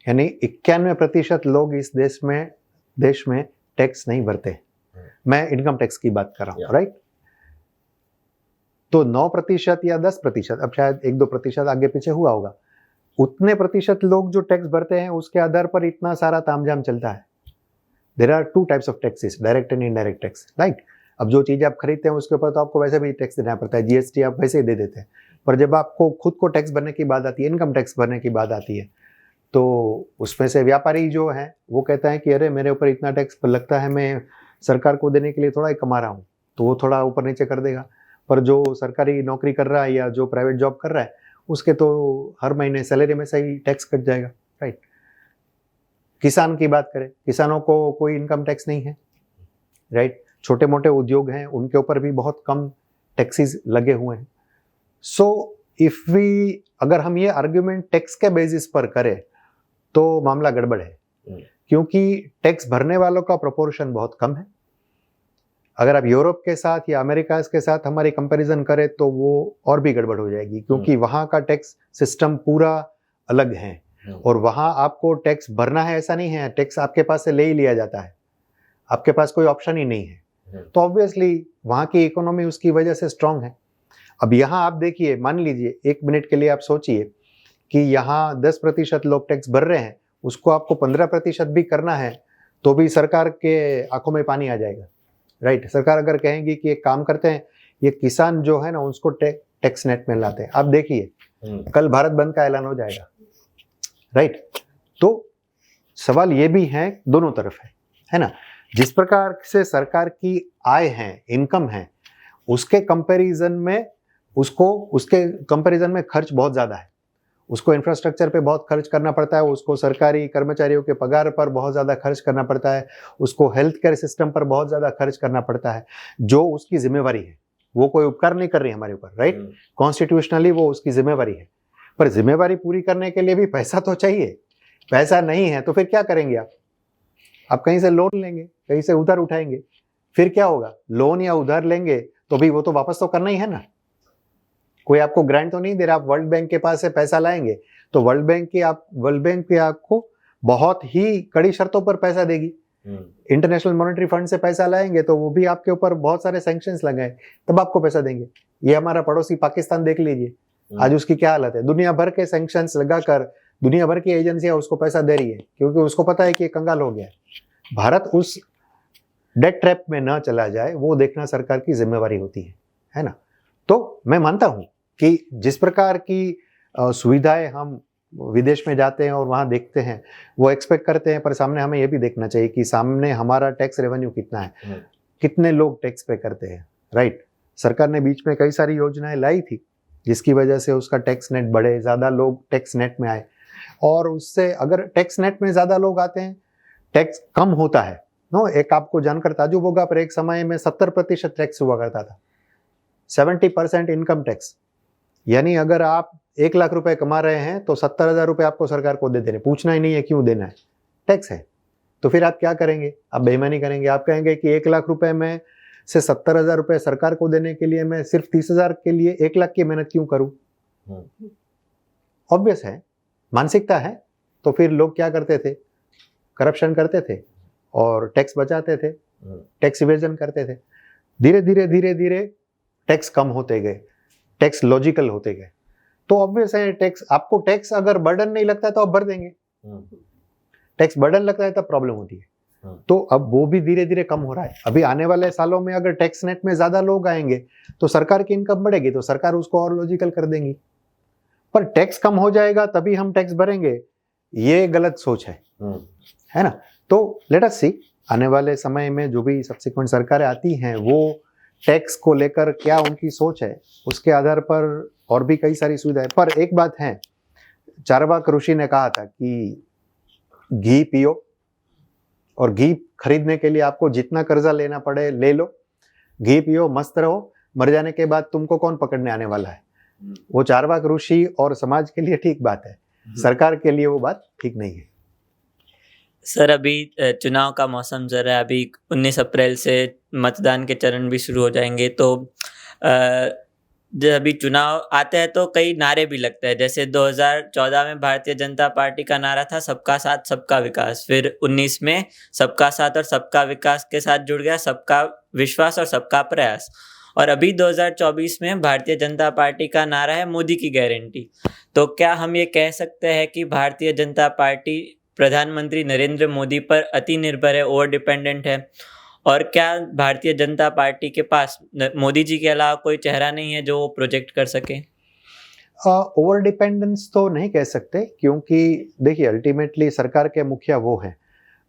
यानी 91% लोग इस देश में टैक्स नहीं भरते। मैं इनकम टैक्स की बात कर रहा हूँ, राइट। तो 9% या 10%, अब शायद 1-2% आगे पीछे हुआ होगा, उतने प्रतिशत लोग जो टैक्स भरते हैं उसके आधार पर इतना सारा तामझाम चलता है। There are 2 types of taxes, direct and indirect tax, right. अब जो चीज़ आप खरीदते हैं उसके ऊपर तो आपको वैसे भी टैक्स देना पड़ता है, जीएसटी आप वैसे ही दे देते हैं। पर जब आपको खुद को टैक्स भरने की बात आती है, इनकम टैक्स भरने की बात आती है, तो उसमें से व्यापारी जो है वो कहता है कि अरे मेरे ऊपर इतना टैक्स लगता है, मैं सरकार को देने के लिए थोड़ा ही कमा रहा हूँ, तो वो थोड़ा ऊपर नीचे कर देगा। पर जो सरकारी नौकरी कर रहा है या जो प्राइवेट जॉब कर रहा है उसके तो हर महीने सैलरी में से ही टैक्स कट जाएगा, राइट। किसान की बात करें, किसानों को कोई इनकम टैक्स नहीं है, राइट। छोटे मोटे उद्योग हैं उनके ऊपर भी बहुत कम टैक्सेस लगे हुए हैं। सो अगर हम ये आर्ग्यूमेंट टैक्स के बेसिस पर करें तो मामला गड़बड़ है, क्योंकि टैक्स भरने वालों का प्रोपोर्शन बहुत कम है। अगर आप यूरोप के साथ या अमेरिका के साथ हमारी कंपैरिजन करें तो वो और भी गड़बड़ हो जाएगी, क्योंकि वहाँ का टैक्स सिस्टम पूरा अलग है और वहाँ आपको टैक्स भरना है ऐसा नहीं है, टैक्स आपके पास से ले ही लिया जाता है, आपके पास कोई ऑप्शन ही नहीं है। तो ऑब्वियसली वहाँ की इकोनॉमी उसकी वजह से स्ट्रांग है। अब यहाँ आप देखिए, मान लीजिए 1 मिनट के लिए आप सोचिए कि यहाँ 10% लोग टैक्स भर रहे हैं, उसको आपको 15% भी करना है तो भी सरकार के आंखों में पानी आ जाएगा, राइट। सरकार अगर कहेंगी कि एक काम करते हैं, ये किसान जो है ना उसको टैक्स नेट में लाते हैं, आप देखिए कल भारत बंद का ऐलान हो जाएगा, राइट। तो सवाल ये भी है, दोनों तरफ है ना। जिस प्रकार से सरकार की आय है, इनकम है, उसके कंपैरिजन में खर्च बहुत ज़्यादा है। उसको इंफ्रास्ट्रक्चर पे बहुत खर्च करना पड़ता है, उसको सरकारी कर्मचारियों के पगार पर बहुत ज़्यादा खर्च करना पड़ता है, उसको हेल्थ केयर सिस्टम पर बहुत ज़्यादा खर्च करना पड़ता है, जो उसकी जिम्मेवारी है। वो कोई उपकार नहीं कर रही है हमारे ऊपर, राइट। कॉन्स्टिट्यूशनली वो उसकी जिम्मेवारी है, पर जिम्मेवारी पूरी करने के लिए भी पैसा तो चाहिए। पैसा नहीं है तो फिर क्या करेंगे आप कहीं से लोन लेंगे, कहीं से उधार उठाएंगे, फिर क्या होगा? लोन या उधार लेंगे तो भी वो तो वापस तो करना ही है ना। कोई आपको ग्रांट तो नहीं दे रहा, आप वर्ल्ड बैंक के पास से पैसा लाएंगे तो वर्ल्ड बैंक भी आपको बहुत ही कड़ी शर्तों पर पैसा देगी। इंटरनेशनल मॉनेटरी फंड से पैसा लाएंगे तो वो भी आपके ऊपर बहुत सारे सैंक्शंस लगाए, तब आपको पैसा देंगे। ये हमारा पड़ोसी पाकिस्तान देख लीजिए, आज उसकी क्या हालत है। दुनिया भर के सैंक्शंस लगाकर दुनिया भर की एजेंसियां उसको पैसा दे रही है, क्योंकि उसको पता है कि ये कंगाल हो गया है। भारत उस डेट ट्रैप में ना चला जाए, वो देखना सरकार की जिम्मेवारी होती है ना। तो मैं मानता हूं कि जिस प्रकार की सुविधाएं हम विदेश में जाते हैं और वहां देखते हैं, वो एक्सपेक्ट करते हैं, पर सामने हमें ये भी देखना चाहिए कि सामने हमारा टैक्स रेवेन्यू कितना है, कितने लोग टैक्स पे करते हैं, राइट। सरकार ने बीच में कई सारी योजनाएं लाई थी जिसकी वजह से उसका टैक्स नेट बढ़े, ज़्यादा लोग टैक्स नेट में आए, और उससे अगर टैक्स नेट में ज़्यादा लोग आते हैं, टैक्स कम होता है नो। एक आपको जानकर ताजुब होगा, पर एक समय में 70% टैक्स हुआ करता था, 70% इनकम टैक्स। यानी अगर आप 1 लाख रुपए कमा रहे हैं तो 70,000 रुपये आपको सरकार को दे देने, पूछना ही नहीं है क्यों देना है, टैक्स है। तो फिर आप क्या करेंगे? आप बेईमानी करेंगे। आप कहेंगे कि 1 लाख रुपए में से 70,000 रुपये सरकार को देने के लिए मैं सिर्फ 30,000 के लिए 1 लाख की मेहनत क्यों करूं? ऑब्वियस है, मानसिकता है। तो फिर लोग क्या करते थे? करप्शन करते थे और टैक्स बचाते थे, टैक्स इवेजन करते थे। धीरे धीरे टैक्स कम होते गए, टैक्स लॉजिकल होते गए। तो ऑब्वियस है, आपको टैक्स अगर बर्डन नहीं लगता है तो आप भर देंगे, टैक्स बर्डन लगता है तब प्रॉब्लम होती है। तो अब वो भी धीरे धीरे कम हो रहा है। अभी आने वाले सालों में अगर टैक्स नेट में ज्यादा लोग आएंगे तो सरकार की इनकम बढ़ेगी, तो सरकार उसको और लॉजिकल कर देंगी। पर टैक्स कम हो जाएगा तभी हम टैक्स भरेंगे, ये गलत सोच है ना। तो लेट अस सी, आने वाले समय में जो भी सब्सिक्वेंट सरकारें आती हैं, वो टैक्स को लेकर क्या उनकी सोच है, उसके आधार पर और भी कई सारी सुविधाएं। पर एक बात है, चारवाक ऋषि ने कहा था कि घी पियो, और घी खरीदने के लिए आपको जितना कर्जा लेना पड़े ले लो, घी पियो, मस्त रहो, मर जाने के बाद तुमको कौन पकड़ने आने वाला है। वो चारवाक ऋषि और समाज के लिए ठीक बात है, सरकार के लिए वो बात ठीक नहीं है। सर, अभी चुनाव का मौसम चल रहा है, अभी 19 अप्रैल से मतदान के चरण भी शुरू हो जाएंगे। तो जब अभी चुनाव आते हैं तो कई नारे भी लगते हैं, जैसे 2014 में भारतीय जनता पार्टी का नारा था सबका साथ सबका विकास, फिर 19 में सबका साथ और सबका विकास के साथ जुड़ गया सबका विश्वास और सबका प्रयास, और अभी 2024 में भारतीय जनता पार्टी का नारा है मोदी की गारंटी। तो क्या हम ये कह सकते हैं कि भारतीय जनता पार्टी प्रधानमंत्री नरेंद्र मोदी पर अति निर्भर है, ओवर डिपेंडेंट है, और क्या भारतीय जनता पार्टी के पास मोदी जी के अलावा कोई चेहरा नहीं है जो वो प्रोजेक्ट कर सके? ओवर डिपेंडेंस तो नहीं कह सकते, क्योंकि देखिए अल्टीमेटली सरकार के मुखिया वो हैं।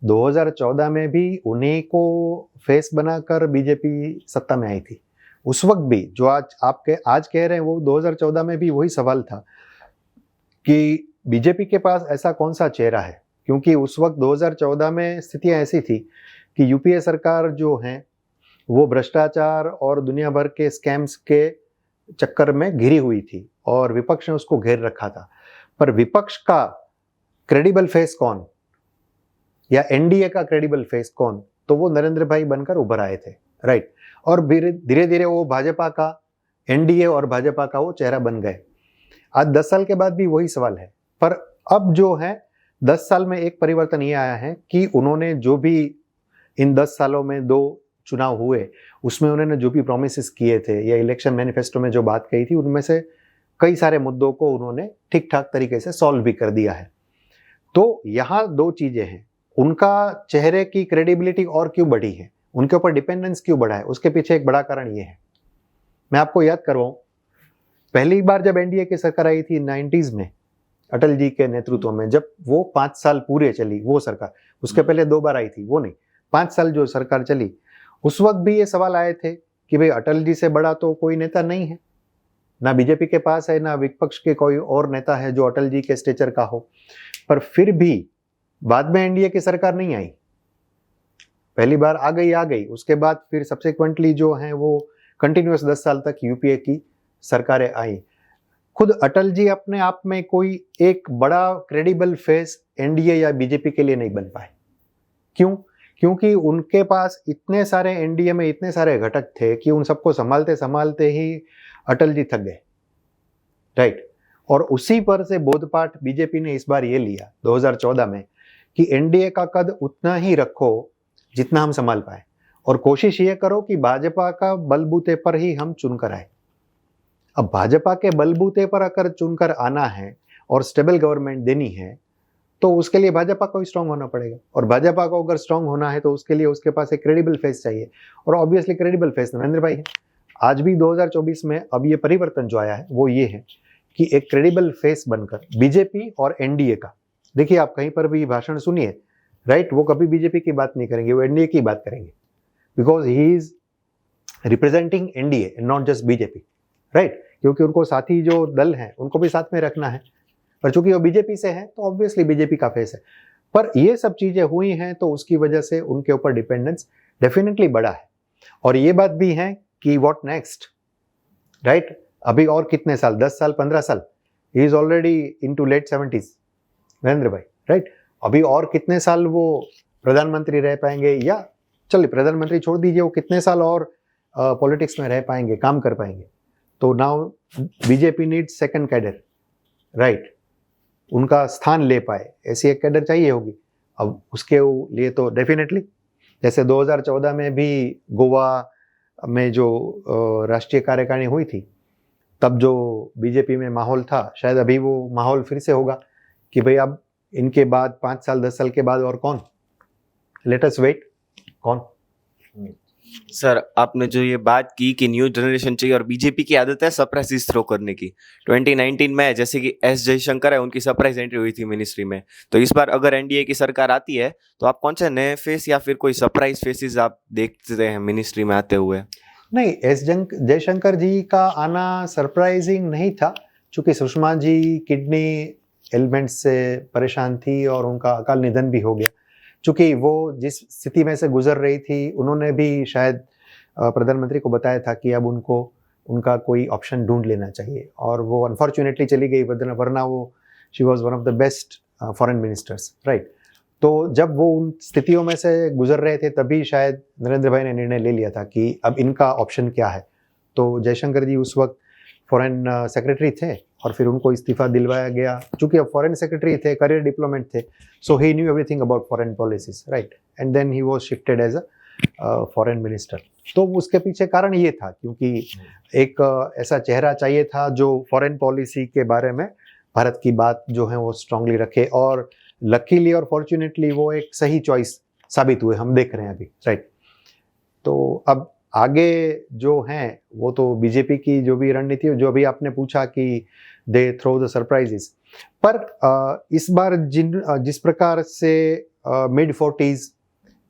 2014 में भी उन्हीं को फेस बनाकर बीजेपी सत्ता में आई थी। उस वक्त भी जो आज कह रहे हैं, वो 2014 में भी वही सवाल था कि बीजेपी के पास ऐसा कौन सा चेहरा है, क्योंकि उस वक्त 2014 में स्थितियां ऐसी थी कि यूपीए सरकार जो है वो भ्रष्टाचार और दुनिया भर के स्कैम्स के चक्कर में घिरी हुई थी और विपक्ष ने उसको घेर रखा था। पर विपक्ष का क्रेडिबल फेस कौन, या एनडीए का क्रेडिबल फेस कौन? तो वो नरेंद्र भाई बनकर उभर आए थे, राइट। और धीरे धीरे वो भाजपा का, एनडीए और भाजपा का वो चेहरा बन गए। आज 10 साल के बाद भी वही सवाल है। पर अब जो है 10 साल में एक परिवर्तन ये आया है कि उन्होंने जो भी इन 10 सालों में 2 चुनाव हुए, उसमें उन्होंने जो भी प्रोमिसेस किए थे या इलेक्शन मैनिफेस्टो में जो बात कही थी, उनमें से कई सारे मुद्दों को उन्होंने ठीक ठाक तरीके से सॉल्व भी कर दिया है। तो यहाँ 2 चीजें हैं, उनका चेहरे की क्रेडिबिलिटी और क्यों बढ़ी है, उनके ऊपर डिपेंडेंस क्यों बढ़ा है, उसके पीछे एक बड़ा कारण ये है। मैं आपको याद करवाऊं, पहली बार जब एनडीए की सरकार आई थी 90s में अटल जी के नेतृत्व में, जब वो 5 साल पूरे चली वो सरकार, उसके पहले 2 बार आई थी, वो नहीं, 5 साल जो सरकार चली, उस वक्त भी ये सवाल आए थे कि भाई अटल जी से बड़ा तो कोई नेता नहीं है, ना बीजेपी के पास है, ना विपक्ष के कोई और नेता है जो अटल जी के स्टेचर का हो। पर फिर भी बाद में एनडीए की सरकार नहीं आई, पहली बार आ गई, उसके बाद फिर सब्सिक्वेंटली जो है वो कंटिन्यूअस 10 साल तक यूपीए की सरकारें आई। खुद अटल जी अपने आप में कोई एक बड़ा क्रेडिबल फेस एनडीए या बीजेपी के लिए नहीं बन पाए। क्यों? क्योंकि उनके पास इतने सारे एनडीए में इतने सारे घटक थे कि उन सबको संभालते संभालते ही अटल जी थक गए, राइट। और उसी पर से बोधपाठ बीजेपी ने इस बार ये लिया 2014 में कि एनडीए का कद उतना ही रखो जितना हम संभाल पाए, और कोशिश ये करो कि भाजपा का बलबूते पर ही हम चुनकर आए। अब भाजपा के बलबूते पर अगर चुनकर आना है और स्टेबल गवर्नमेंट देनी है तो उसके लिए भाजपा को ही स्ट्रांग होना पड़ेगा, और भाजपा को अगर स्ट्रांग होना है तो उसके लिए उसके पास एक क्रेडिबल फेस चाहिए, और ऑब्वियसली क्रेडिबल फेस नरेंद्र भाई है। आज भी 2024 में अब ये परिवर्तन जो आया है वो ये है कि एक क्रेडिबल फेस बनकर बीजेपी और एनडीए का, देखिए आप कहीं पर भी भाषण सुनिए, राइट, वो कभी बीजेपी की बात नहीं करेंगे, वो एनडीए की बात करेंगे, because he is representing NDA and not just BJP, right, क्योंकि उनको साथी जो दल हैं उनको भी साथ में रखना है, पर चूंकि वो बीजेपी से है तो ऑब्वियसली बीजेपी का फेस है। पर ये सब चीजें हुई हैं तो उसकी वजह से उनके ऊपर डिपेंडेंस डेफिनेटली बढ़ा है, और ये बात भी है कि व्हाट नेक्स्ट, राइट, अभी और कितने साल, 10 साल 15 साल, he is already into late 70s Narendra bhai, right, अभी और कितने साल वो प्रधानमंत्री रह पाएंगे, या चलिए प्रधानमंत्री छोड़ दीजिए, वो कितने साल और पॉलिटिक्स में रह पाएंगे, काम कर पाएंगे। तो now BJP needs second cadre, right, उनका स्थान ले पाए ऐसी एक कैडर चाहिए होगी। अब उसके लिए तो डेफिनेटली जैसे 2014 में भी गोवा में जो राष्ट्रीय कार्यकारिणी हुई थी, तब जो बीजेपी में माहौल था, शायद अभी वो माहौल फिर से होगा कि भाई अब इनके बाद 5 साल 10 साल के बाद और कौन, लेट अस वेट, कौन। सर, आपने जो ये बात की कि न्यू जनरेशन चाहिए, और बीजेपी की आदत है सरप्राइज थ्रो करने की। 2019 में जैसे कि एस जयशंकर है, उनकी सरप्राइज एंट्री हुई थी मिनिस्ट्री में, तो इस बार अगर एनडीए की सरकार आती है तो आप कौन से नए फेस या फिर कोई सरप्राइज फेसेस आप देखते हैं मिनिस्ट्री में आते हुए? नहीं, एस जयशंकर जी का आना सरप्राइजिंग नहीं था, चूंकि सुषमा जी किडनी एलिमेंट से परेशान थी और उनका अकाल निधन भी हो गया। चूंकि वो जिस स्थिति में से गुजर रही थी, उन्होंने भी शायद प्रधानमंत्री को बताया था कि अब उनको उनका कोई ऑप्शन ढूंढ लेना चाहिए, और वो अनफॉर्चुनेटली चली गई, वरना वो she was one of the best foreign ministers, right. तो जब वो उन स्थितियों में से गुजर रहे थे तभी शायद नरेंद्र भाई ने निर्णय ले लिया था कि अब इनका ऑप्शन क्या है। तो जयशंकर जी उस वक्त फॉरेन सेक्रेटरी थे और फिर उनको इस्तीफा दिलवाया गया, चूंकि अब फॉरेन सेक्रेटरी थे, करियर डिप्लोमेट थे, so he knew everything about foreign policies, right, and then he was shifted as a foreign minister. तो उसके पीछे कारण ये था क्योंकि एक ऐसा चेहरा चाहिए था जो फॉरेन पॉलिसी के बारे में भारत की बात जो है वो स्ट्रांगली रखे, और लकीली और फॉर्चुनेटली वो एक सही चॉइस साबित हुए, हम देख रहे हैं अभी, राइट। तो अब आगे जो हैं वो तो बीजेपी की जो भी रणनीति, जो अभी आपने पूछा कि दे थ्रो द सरप्राइजेस, पर इस बार जिस प्रकार से mid 40s,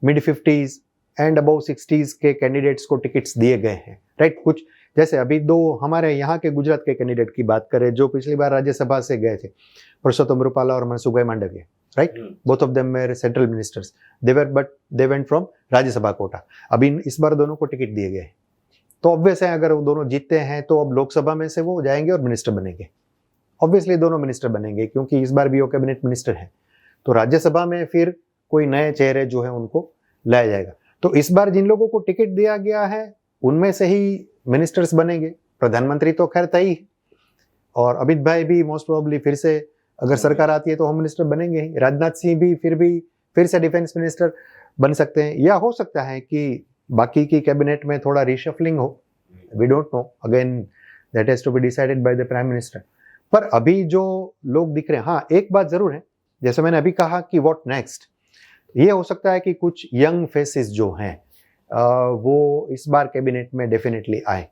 mid 50s and above 60s के कैंडिडेट्स को टिकट्स दिए गए हैं, राइट। कुछ जैसे अभी 2 हमारे यहाँ के गुजरात के कैंडिडेट की बात करें जो पिछली बार राज्यसभा से गए थे, परसोत्तम रूपाला और Mansukhbhai Mandaviya, right, both of them were central ministers, they went from Rajya Sabha quota. अभी इस बार दोनों को टिकट दिए गए, तो ऑब्वियस है अगर वो दोनों जीतते हैं तो अब लोकसभा में से वो जाएंगे और मिनिस्टर बनेंगे, ऑब्वियसली दोनों मिनिस्टर बनेंगे क्योंकि इस बार भी वो कैबिनेट मिनिस्टर हैं। तो राज्यसभा में फिर कोई नए चेहरे जो है उनको लाया जाएगा। तो इस बार जिन लोगों को टिकट दिया गया है उनमें से ही मिनिस्टर्स बनेंगे। प्रधानमंत्री तो खैर तय ही, और अमित भाई भी मोस्ट प्रोबेबली फिर से अगर सरकार आती है तो होम मिनिस्टर बनेंगे ही। राजनाथ सिंह भी फिर से डिफेंस मिनिस्टर बन सकते हैं, या हो सकता है कि बाकी की कैबिनेट में थोड़ा रिशफलिंग हो, we don't know, again that has to be decided by the prime minister. पर अभी जो लोग दिख रहे हैं, हाँ एक बात जरूर है, जैसे मैंने अभी कहा कि व्हाट नेक्स्ट, ये हो सकता है कि कुछ यंग फेसेस जो हैं वो इस बार कैबिनेट में डेफिनेटली आए।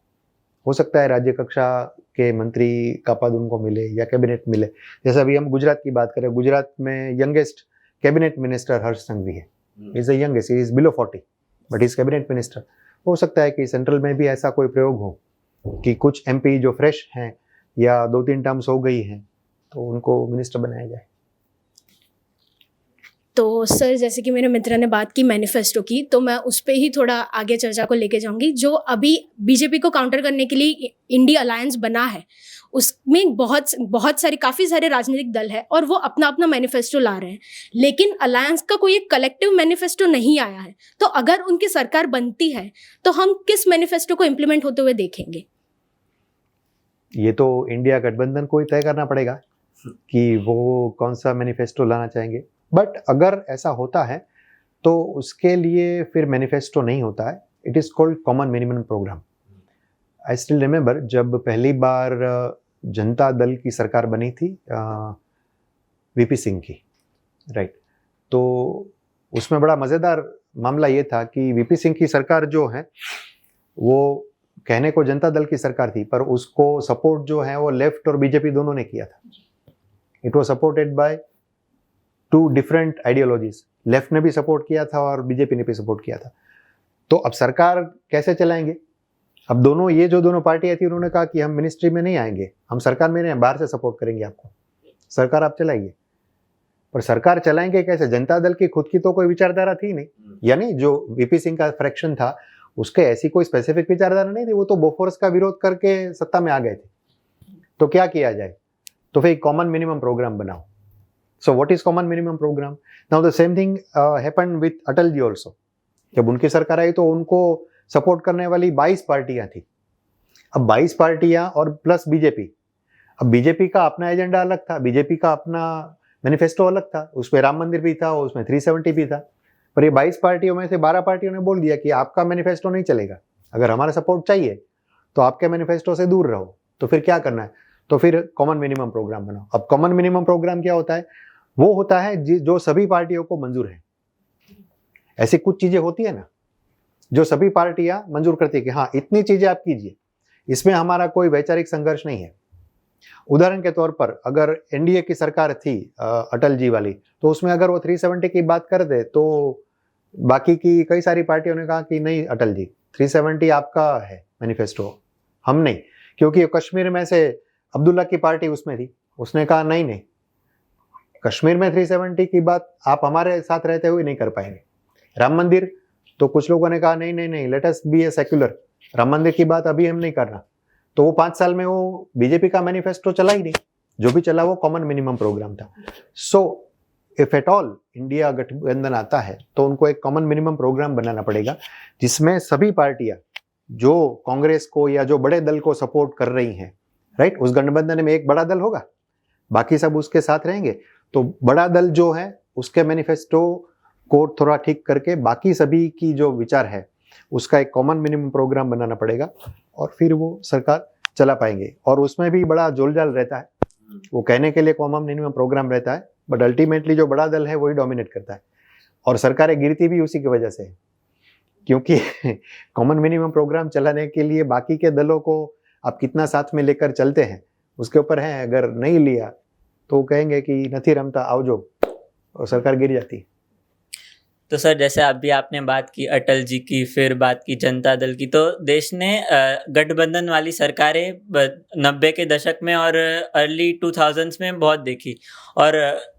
हो सकता है राज्य कक्षा के मंत्री का पद उनको मिले या कैबिनेट मिले। जैसे अभी हम गुजरात की बात करें, गुजरात में यंगेस्ट कैबिनेट मिनिस्टर हर्ष संघवी है। Is the youngest, he is below 40 but is cabinet minister. हो सकता है कि सेंट्रल में भी ऐसा कोई प्रयोग हो कि कुछ एमपी जो फ्रेश हैं या 2-3 टर्म्स हो गई हैं तो उनको मिनिस्टर बनाया जाए। तो सर, जैसे कि मेरे मित्र ने बात की मैनिफेस्टो की, तो मैं उस पर ही थोड़ा आगे चर्चा को लेके जाऊंगी। जो अभी बीजेपी को काउंटर करने के लिए इंडिया अलायंस बना है, उसमें बहुत सारे काफ़ी सारे राजनीतिक दल है और वो अपना अपना मैनिफेस्टो ला रहे हैं, लेकिन अलायंस का कोई एक कलेक्टिव मैनिफेस्टो नहीं आया है। तो अगर उनकी सरकार बनती है तो हम किस मैनिफेस्टो को इम्प्लीमेंट होते हुए देखेंगे? ये तो इंडिया गठबंधन को ही तय करना पड़ेगा कि वो कौन सा मैनिफेस्टो लाना चाहेंगे। बट अगर ऐसा होता है तो उसके लिए फिर मैनिफेस्टो नहीं होता है, it is called common minimum programme. I still remember जब पहली बार जनता दल की सरकार बनी थी वीपी सिंह की, राइट, तो उसमें बड़ा मज़ेदार मामला ये था कि वीपी सिंह की सरकार जो है वो कहने को जनता दल की सरकार थी, पर उसको सपोर्ट जो है वो लेफ्ट और बीजेपी दोनों ने किया था। It was supported by 2 different ideologies. Left ने भी सपोर्ट किया था और बीजेपी ने भी सपोर्ट किया था। तो अब सरकार कैसे चलाएंगे? अब दोनों पार्टियां थी, उन्होंने कहा कि हम मिनिस्ट्री में नहीं आएंगे, हम सरकार में नहीं, बाहर से सपोर्ट करेंगे आपको, सरकार आप चलाइए। पर सरकार चलाएंगे कैसे? जनता दल की खुद की तो कोई विचारधारा थी नहीं, यानी जो वीपी सिंह का फ्रैक्शन था उसके ऐसी कोई स्पेसिफिक विचारधारा नहीं थी, वो तो बोफोर्स का विरोध करके सत्ता में आ गए थे। तो क्या किया जाए? तो फिर कॉमन मिनिमम प्रोग्राम बनाओ। So what is common minimum programme? Now the same thing happened with Atal ji also. जब उनकी सरकार आई तो उनको सपोर्ट करने वाली 22 पार्टियां थी। अब 22 पार्टियां और प्लस बीजेपी। अब बीजेपी का अपना एजेंडा अलग था, बीजेपी का अपना मैनिफेस्टो अलग था, उसमें राम मंदिर भी था, उसमें 370 भी था। पर ये 22 पार्टियों में से 12 पार्टियों ने बोल दिया कि आपका मैनिफेस्टो नहीं चलेगा, अगर हमारा सपोर्ट चाहिए तो आपके मैनिफेस्टो से दूर रहो। तो फिर क्या करना है? तो फिर कॉमन मिनिमम प्रोग्राम बनाओ। अब कॉमन मिनिमम प्रोग्राम क्या होता है? वो होता है जो सभी पार्टियों को मंजूर है। ऐसी कुछ चीजें होती है ना जो सभी पार्टियां मंजूर करती है कि हाँ इतनी चीजें आप कीजिए, इसमें हमारा कोई वैचारिक संघर्ष नहीं है। उदाहरण के तौर पर अगर एनडीए की सरकार थी अटल जी वाली, तो उसमें अगर वो 370 की बात कर दे तो बाकी की कई सारी पार्टियों ने कहा कि नहीं अटल जी, 370 आपका है मैनिफेस्टो, हम नहीं। क्योंकि कश्मीर में से अब्दुल्ला की पार्टी उसमें थी, उसने कहा नहीं नहीं, कश्मीर में 370 की बात आप हमारे साथ रहते हुए नहीं कर पाएंगे। राम मंदिर, तो कुछ लोगों ने कहा नहीं नहीं नहीं, लेट अस बी ए सेक्युलर, राम मंदिर की बात अभी हम नहीं करना। तो वो 5 साल में वो बीजेपी का मैनिफेस्टो चला ही नहीं, जो भी चला वो कॉमन मिनिमम प्रोग्राम था। So if at all India गठबंधन आता है तो उनको एक कॉमन मिनिमम प्रोग्राम बनाना पड़ेगा जिसमें सभी पार्टियां जो कांग्रेस को या जो बड़े दल को सपोर्ट कर रही हैं, राइट, उस गठबंधन में एक बड़ा दल होगा, बाकी सब उसके साथ रहेंगे। तो बड़ा दल जो है उसके मैनिफेस्टो को थोड़ा ठीक करके बाकी सभी की जो विचार है उसका एक कॉमन मिनिमम प्रोग्राम बनाना पड़ेगा और फिर वो सरकार चला पाएंगे। और उसमें भी बड़ा जोलजाल रहता है, वो कहने के लिए कॉमन मिनिमम प्रोग्राम रहता है, बट अल्टीमेटली जो बड़ा दल है वही डोमिनेट करता है और सरकारें गिरती भी उसी की वजह से है। क्योंकि कॉमन मिनिमम प्रोग्राम चलाने के लिए बाकी के दलों को आप कितना साथ में लेकर चलते हैं उसके ऊपर है। अगर नहीं लिया तो कहेंगे कि नहीं रमता आवजो, और सरकार गिर जाती है। तो सर, जैसे अभी आपने बात की अटल जी की, फिर बात की जनता दल की, तो देश ने गठबंधन वाली सरकारें 90 के दशक में और अर्ली 2000s में बहुत देखी और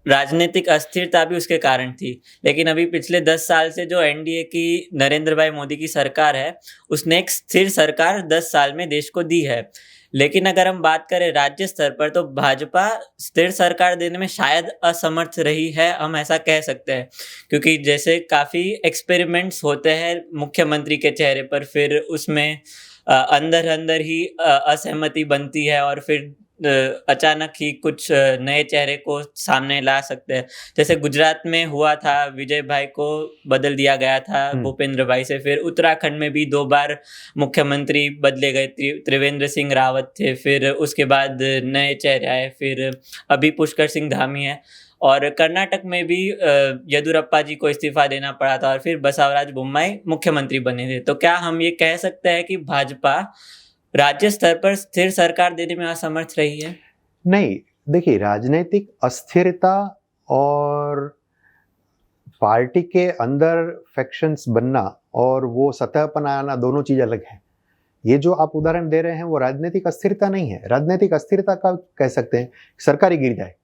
राजनीतिक अस्थिरता भी उसके कारण थी। लेकिन अभी पिछले 10 साल से जो एनडीए की नरेंद्र भाई मोदी की सरकार है, उसने एक स्थिर सरकार 10 साल में देश को दी है। लेकिन अगर हम बात करें राज्य स्तर पर, तो भाजपा स्थिर सरकार देने में शायद असमर्थ रही है, हम ऐसा कह सकते हैं। क्योंकि जैसे काफ़ी एक्सपेरिमेंट्स होते हैं मुख्यमंत्री के चेहरे पर, फिर उसमें अंदर अंदर ही असहमति बनती है और फिर अचानक ही कुछ नए चेहरे को सामने ला सकते हैं। जैसे गुजरात में हुआ था, विजय भाई को बदल दिया गया था भूपेंद्र भाई से। फिर उत्तराखंड में भी 2 बार मुख्यमंत्री बदले गए, त्रिवेंद्र सिंह रावत थे, फिर उसके बाद नए चेहरे आए, फिर अभी पुष्कर सिंह धामी है। और कर्नाटक में भी येदियुरप्पा जी को इस्तीफा देना पड़ा था और फिर बसवराज बोम्माई मुख्यमंत्री बने थे। तो क्या हम ये कह सकते हैं कि भाजपा राज्य स्तर पर स्थिर सरकार देने में असमर्थ रही है? नहीं, देखिए, राजनीतिक अस्थिरता और पार्टी के अंदर फैक्शंस बनना और वो सतह पर आना दोनों चीज अलग है। ये जो आप उदाहरण दे रहे हैं वो राजनीतिक अस्थिरता नहीं है। राजनीतिक अस्थिरता का कह सकते हैं सरकार ही गिर जाए,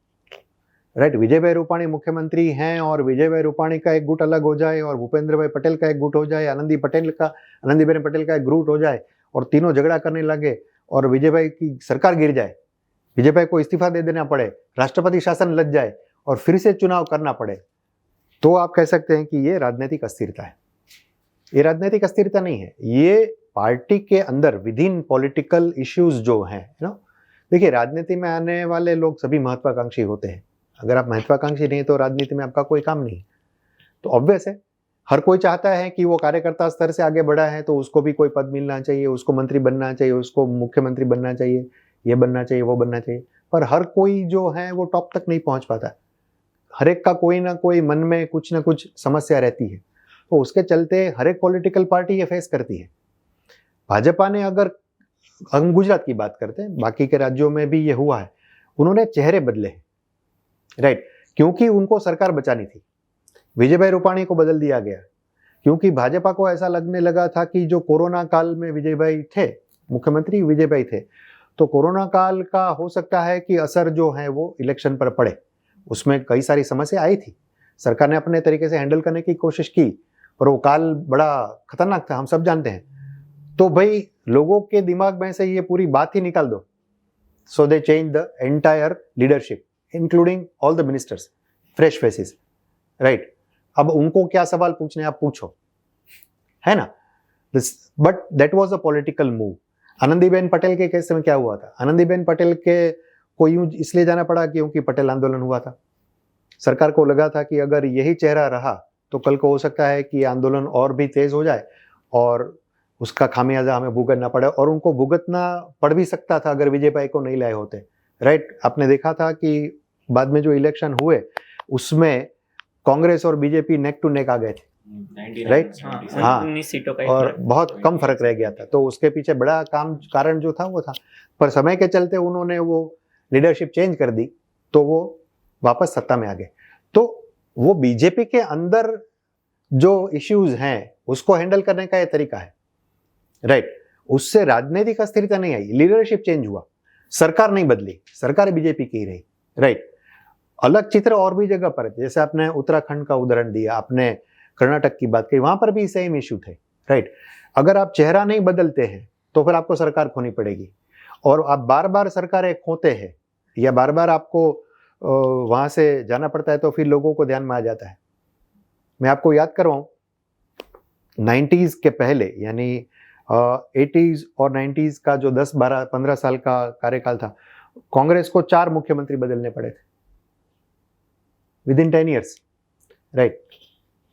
राइट। विजय भाई रूपाणी मुख्यमंत्री हैं और विजय भाई रूपाणी का एक गुट अलग हो जाए और भूपेंद्र भाई पटेल का एक गुट हो जाए, आनंदीबेन पटेल का एक गुट हो जाए और तीनों झगड़ा करने लगे और विजय भाई की सरकार गिर जाए, विजय भाई को इस्तीफा दे देना पड़े, राष्ट्रपति शासन लग जाए और फिर से चुनाव करना पड़े, तो आप कह सकते हैं कि ये राजनीतिक अस्थिरता है। ये राजनीतिक अस्थिरता नहीं है, ये पार्टी के अंदर विदिन पॉलिटिकल इश्यूज जो हैं, देखिए, राजनीति में आने वाले लोग सभी महत्वाकांक्षी होते हैं। अगर आप महत्वाकांक्षी नहीं तो राजनीति में आपका कोई काम नहीं। तो ऑब्वियस है, हर कोई चाहता है कि वो कार्यकर्ता स्तर से आगे बढ़ा है तो उसको भी कोई पद मिलना चाहिए, उसको मंत्री बनना चाहिए, उसको मुख्यमंत्री बनना चाहिए, ये बनना चाहिए, वो बनना चाहिए। पर हर कोई जो है वो टॉप तक नहीं पहुंच पाता। हर एक का कोई ना कोई मन में कुछ ना कुछ समस्या रहती है, तो उसके चलते हर एक पॉलिटिकल पार्टी ये फेस करती है। भाजपा ने, अगर हम गुजरात की बात करते हैं, बाकी के राज्यों में भी ये हुआ है, उन्होंने चेहरे बदले हैं, राइट, क्योंकि उनको सरकार बचानी थी। विजय भाई रूपाणी को बदल दिया गया क्योंकि भाजपा को ऐसा लगने लगा था कि जो कोरोना काल में विजय भाई थे, मुख्यमंत्री विजय भाई थे, तो कोरोना काल का हो सकता है कि असर जो है वो इलेक्शन पर पड़े। उसमें कई सारी समस्या आई थी, सरकार ने अपने तरीके से हैंडल करने की कोशिश की, पर वो काल बड़ा खतरनाक था, हम सब जानते हैं। तो भाई लोगों के दिमाग में से ये पूरी बात ही निकाल दो। So they change the entire leadership including all the ministers, fresh faces, right. अब उनको क्या सवाल पूछने आप पूछो, है ना। But that was a political move. Anandiben Patel के केस में क्या हुआ था, आनंदीबेन पटेल के को यूं इसलिए जाना पड़ा क्योंकि पटेल आंदोलन हुआ था। सरकार को लगा था कि अगर यही चेहरा रहा तो कल को हो सकता है कि आंदोलन और भी तेज हो जाए और उसका खामियाजा हमें भुगतना पड़े, और उनको भुगतना पड़ भी सकता था अगर विजय भाई को नहीं लाए होते, राइट। आपने देखा था कि बाद में जो इलेक्शन हुए उसमें कांग्रेस और बीजेपी नेक टू नेक आ गए थे, राइट। हाँ, 19 सीटों का और बहुत कम फर्क रह गया था। तो उसके पीछे बड़ा कारण जो था वो था, पर समय के चलते उन्होंने वो लीडरशिप चेंज कर दी तो वो वापस सत्ता में आ गए। तो वो बीजेपी के अंदर जो इश्यूज हैं उसको हैंडल करने का ये तरीका है, राइट। उससे राजनीतिक अस्थिरता नहीं आई, लीडरशिप चेंज हुआ, सरकार नहीं बदली, सरकार बीजेपी की रही, राइट। अलग चित्र और भी जगह पर, जैसे आपने उत्तराखंड का उदाहरण दिया, आपने कर्नाटक की बात की, वहां पर भी सेम इश्यू थे, राइट। अगर आप चेहरा नहीं बदलते हैं तो फिर आपको सरकार खोनी पड़ेगी, और आप बार बार सरकारें खोते हैं या बार बार आपको वहां से जाना पड़ता है तो फिर लोगों को ध्यान में आ जाता है। मैं आपको याद करवाऊं, 90s के पहले यानी 80s और 90s का जो 10, 12, 15 साल का कार्यकाल था, कांग्रेस को 4 मुख्यमंत्री बदलने पड़े थे विदिन 10 years, राइट।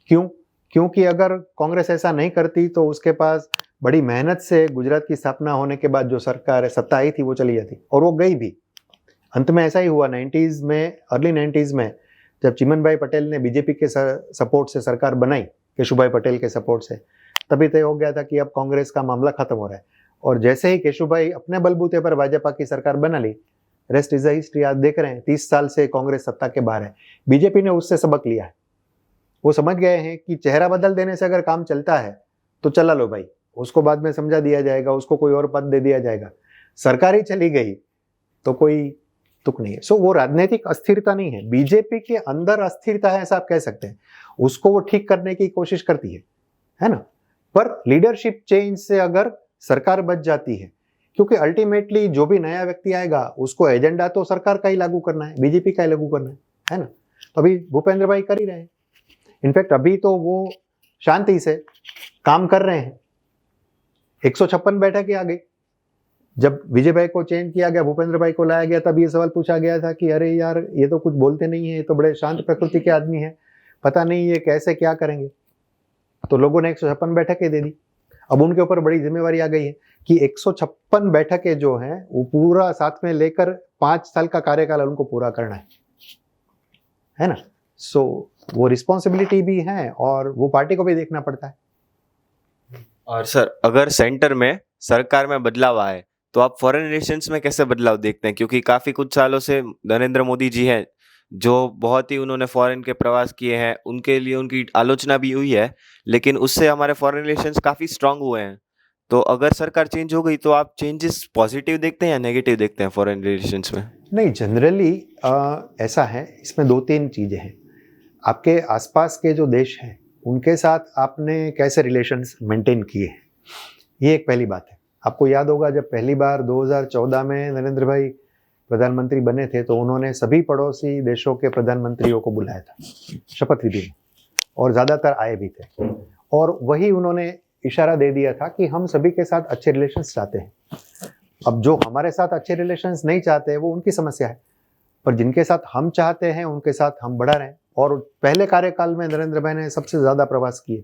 क्योंकि अगर कांग्रेस ऐसा नहीं करती तो उसके पास बड़ी मेहनत से गुजरात की स्थापना होने के बाद जो सरकार सत्ता आई थी वो चली जाती, और वो गई भी। अंत में ऐसा ही हुआ 90s में, अर्ली 90s में, जब चिमन भाई पटेल ने बीजेपी के सपोर्ट से सरकार बनाई, केशुभाई पटेल के सपोर्ट से, तभी तय हो गया था कि अब कांग्रेस का मामला खत्म हो रहा है। और जैसे ही केशुभाई अपने बलबूते पर भाजपा की सरकार बना ली, रेस्ट इज द हिस्ट्री। आज देख रहे हैं 30 साल से कांग्रेस सत्ता के बाहर है। बीजेपी ने उससे सबक लिया है, वो समझ गए हैं कि चेहरा बदल देने से अगर काम चलता है तो चला लो भाई, उसको बाद में समझा दिया जाएगा, उसको कोई और पद दे दिया जाएगा। सरकार ही चली गई तो कोई तुक नहीं है। सो वो राजनीतिक अस्थिरता नहीं है, बीजेपी के अंदर अस्थिरता है, ऐसा आप कह सकते हैं। उसको वो ठीक करने की कोशिश करती है ना। पर लीडरशिप चेंज से अगर सरकार बच जाती है, क्योंकि अल्टीमेटली जो भी नया व्यक्ति आएगा उसको एजेंडा तो सरकार का ही लागू करना है, बीजेपी का ही लागू करना है ना। तो अभी भूपेंद्र भाई कर ही रहे हैं, इनफैक्ट अभी तो वो शांति से काम कर रहे हैं। 156 बैठकें आ गई। जब विजय भाई को चेंज किया गया, भूपेंद्र भाई को लाया गया, तब ये सवाल पूछा गया था कि अरे यार, ये तो कुछ बोलते नहीं है, ये तो बड़े शांत प्रकृति के आदमी है, पता नहीं ये कैसे क्या करेंगे। तो लोगों ने 156 बैठकें दे दी। अब उनके ऊपर बड़ी जिम्मेवारी आ गई है कि 156 बैठकें जो हैं वो पूरा साथ में लेकर 5 साल का कार्यकाल उनको पूरा करना है ना। सो वो रिस्पॉन्सिबिलिटी भी है और वो पार्टी को भी देखना पड़ता है। और सर, अगर सेंटर में सरकार में बदलाव आए तो आप फॉरेन रिलेशंस में कैसे बदलाव देखते हैं? क्योंकि काफी कुछ सालों से नरेंद्र मोदी जी हैं, जो बहुत ही उन्होंने फॉरेन के प्रवास किए हैं, उनके लिए उनकी आलोचना भी हुई है, लेकिन उससे हमारे फॉरेन रिलेशंस काफी स्ट्रांग हुए हैं। तो अगर सरकार चेंज हो गई तो आप चेंजेस पॉजिटिव देखते हैं या नेगेटिव देखते हैं फॉरेन रिलेशंस में? नहीं, जनरली ऐसा है, इसमें 2-3 चीज़ें हैं। आपके आसपास के जो देश हैं उनके साथ आपने कैसे रिलेशंस मेंटेन किए हैं, ये एक पहली बात है। आपको याद होगा जब पहली बार 2014 में नरेंद्र भाई प्रधानमंत्री बने थे तो उन्होंने सभी पड़ोसी देशों के प्रधानमंत्रियों को बुलाया था शपथ विधि में, और ज़्यादातर आए भी थे, और वही उन्होंने इशारा दे दिया था कि हम सभी के साथ अच्छे रिलेशंस चाहते हैं। अब जो हमारे साथ अच्छे रिलेशंस नहीं चाहते वो उनकी समस्या है, पर जिनके साथ हम चाहते हैं उनके साथ हम बढ़ा रहे हैं। और पहले कार्यकाल में नरेंद्र भाई ने सबसे ज़्यादा प्रवास किए,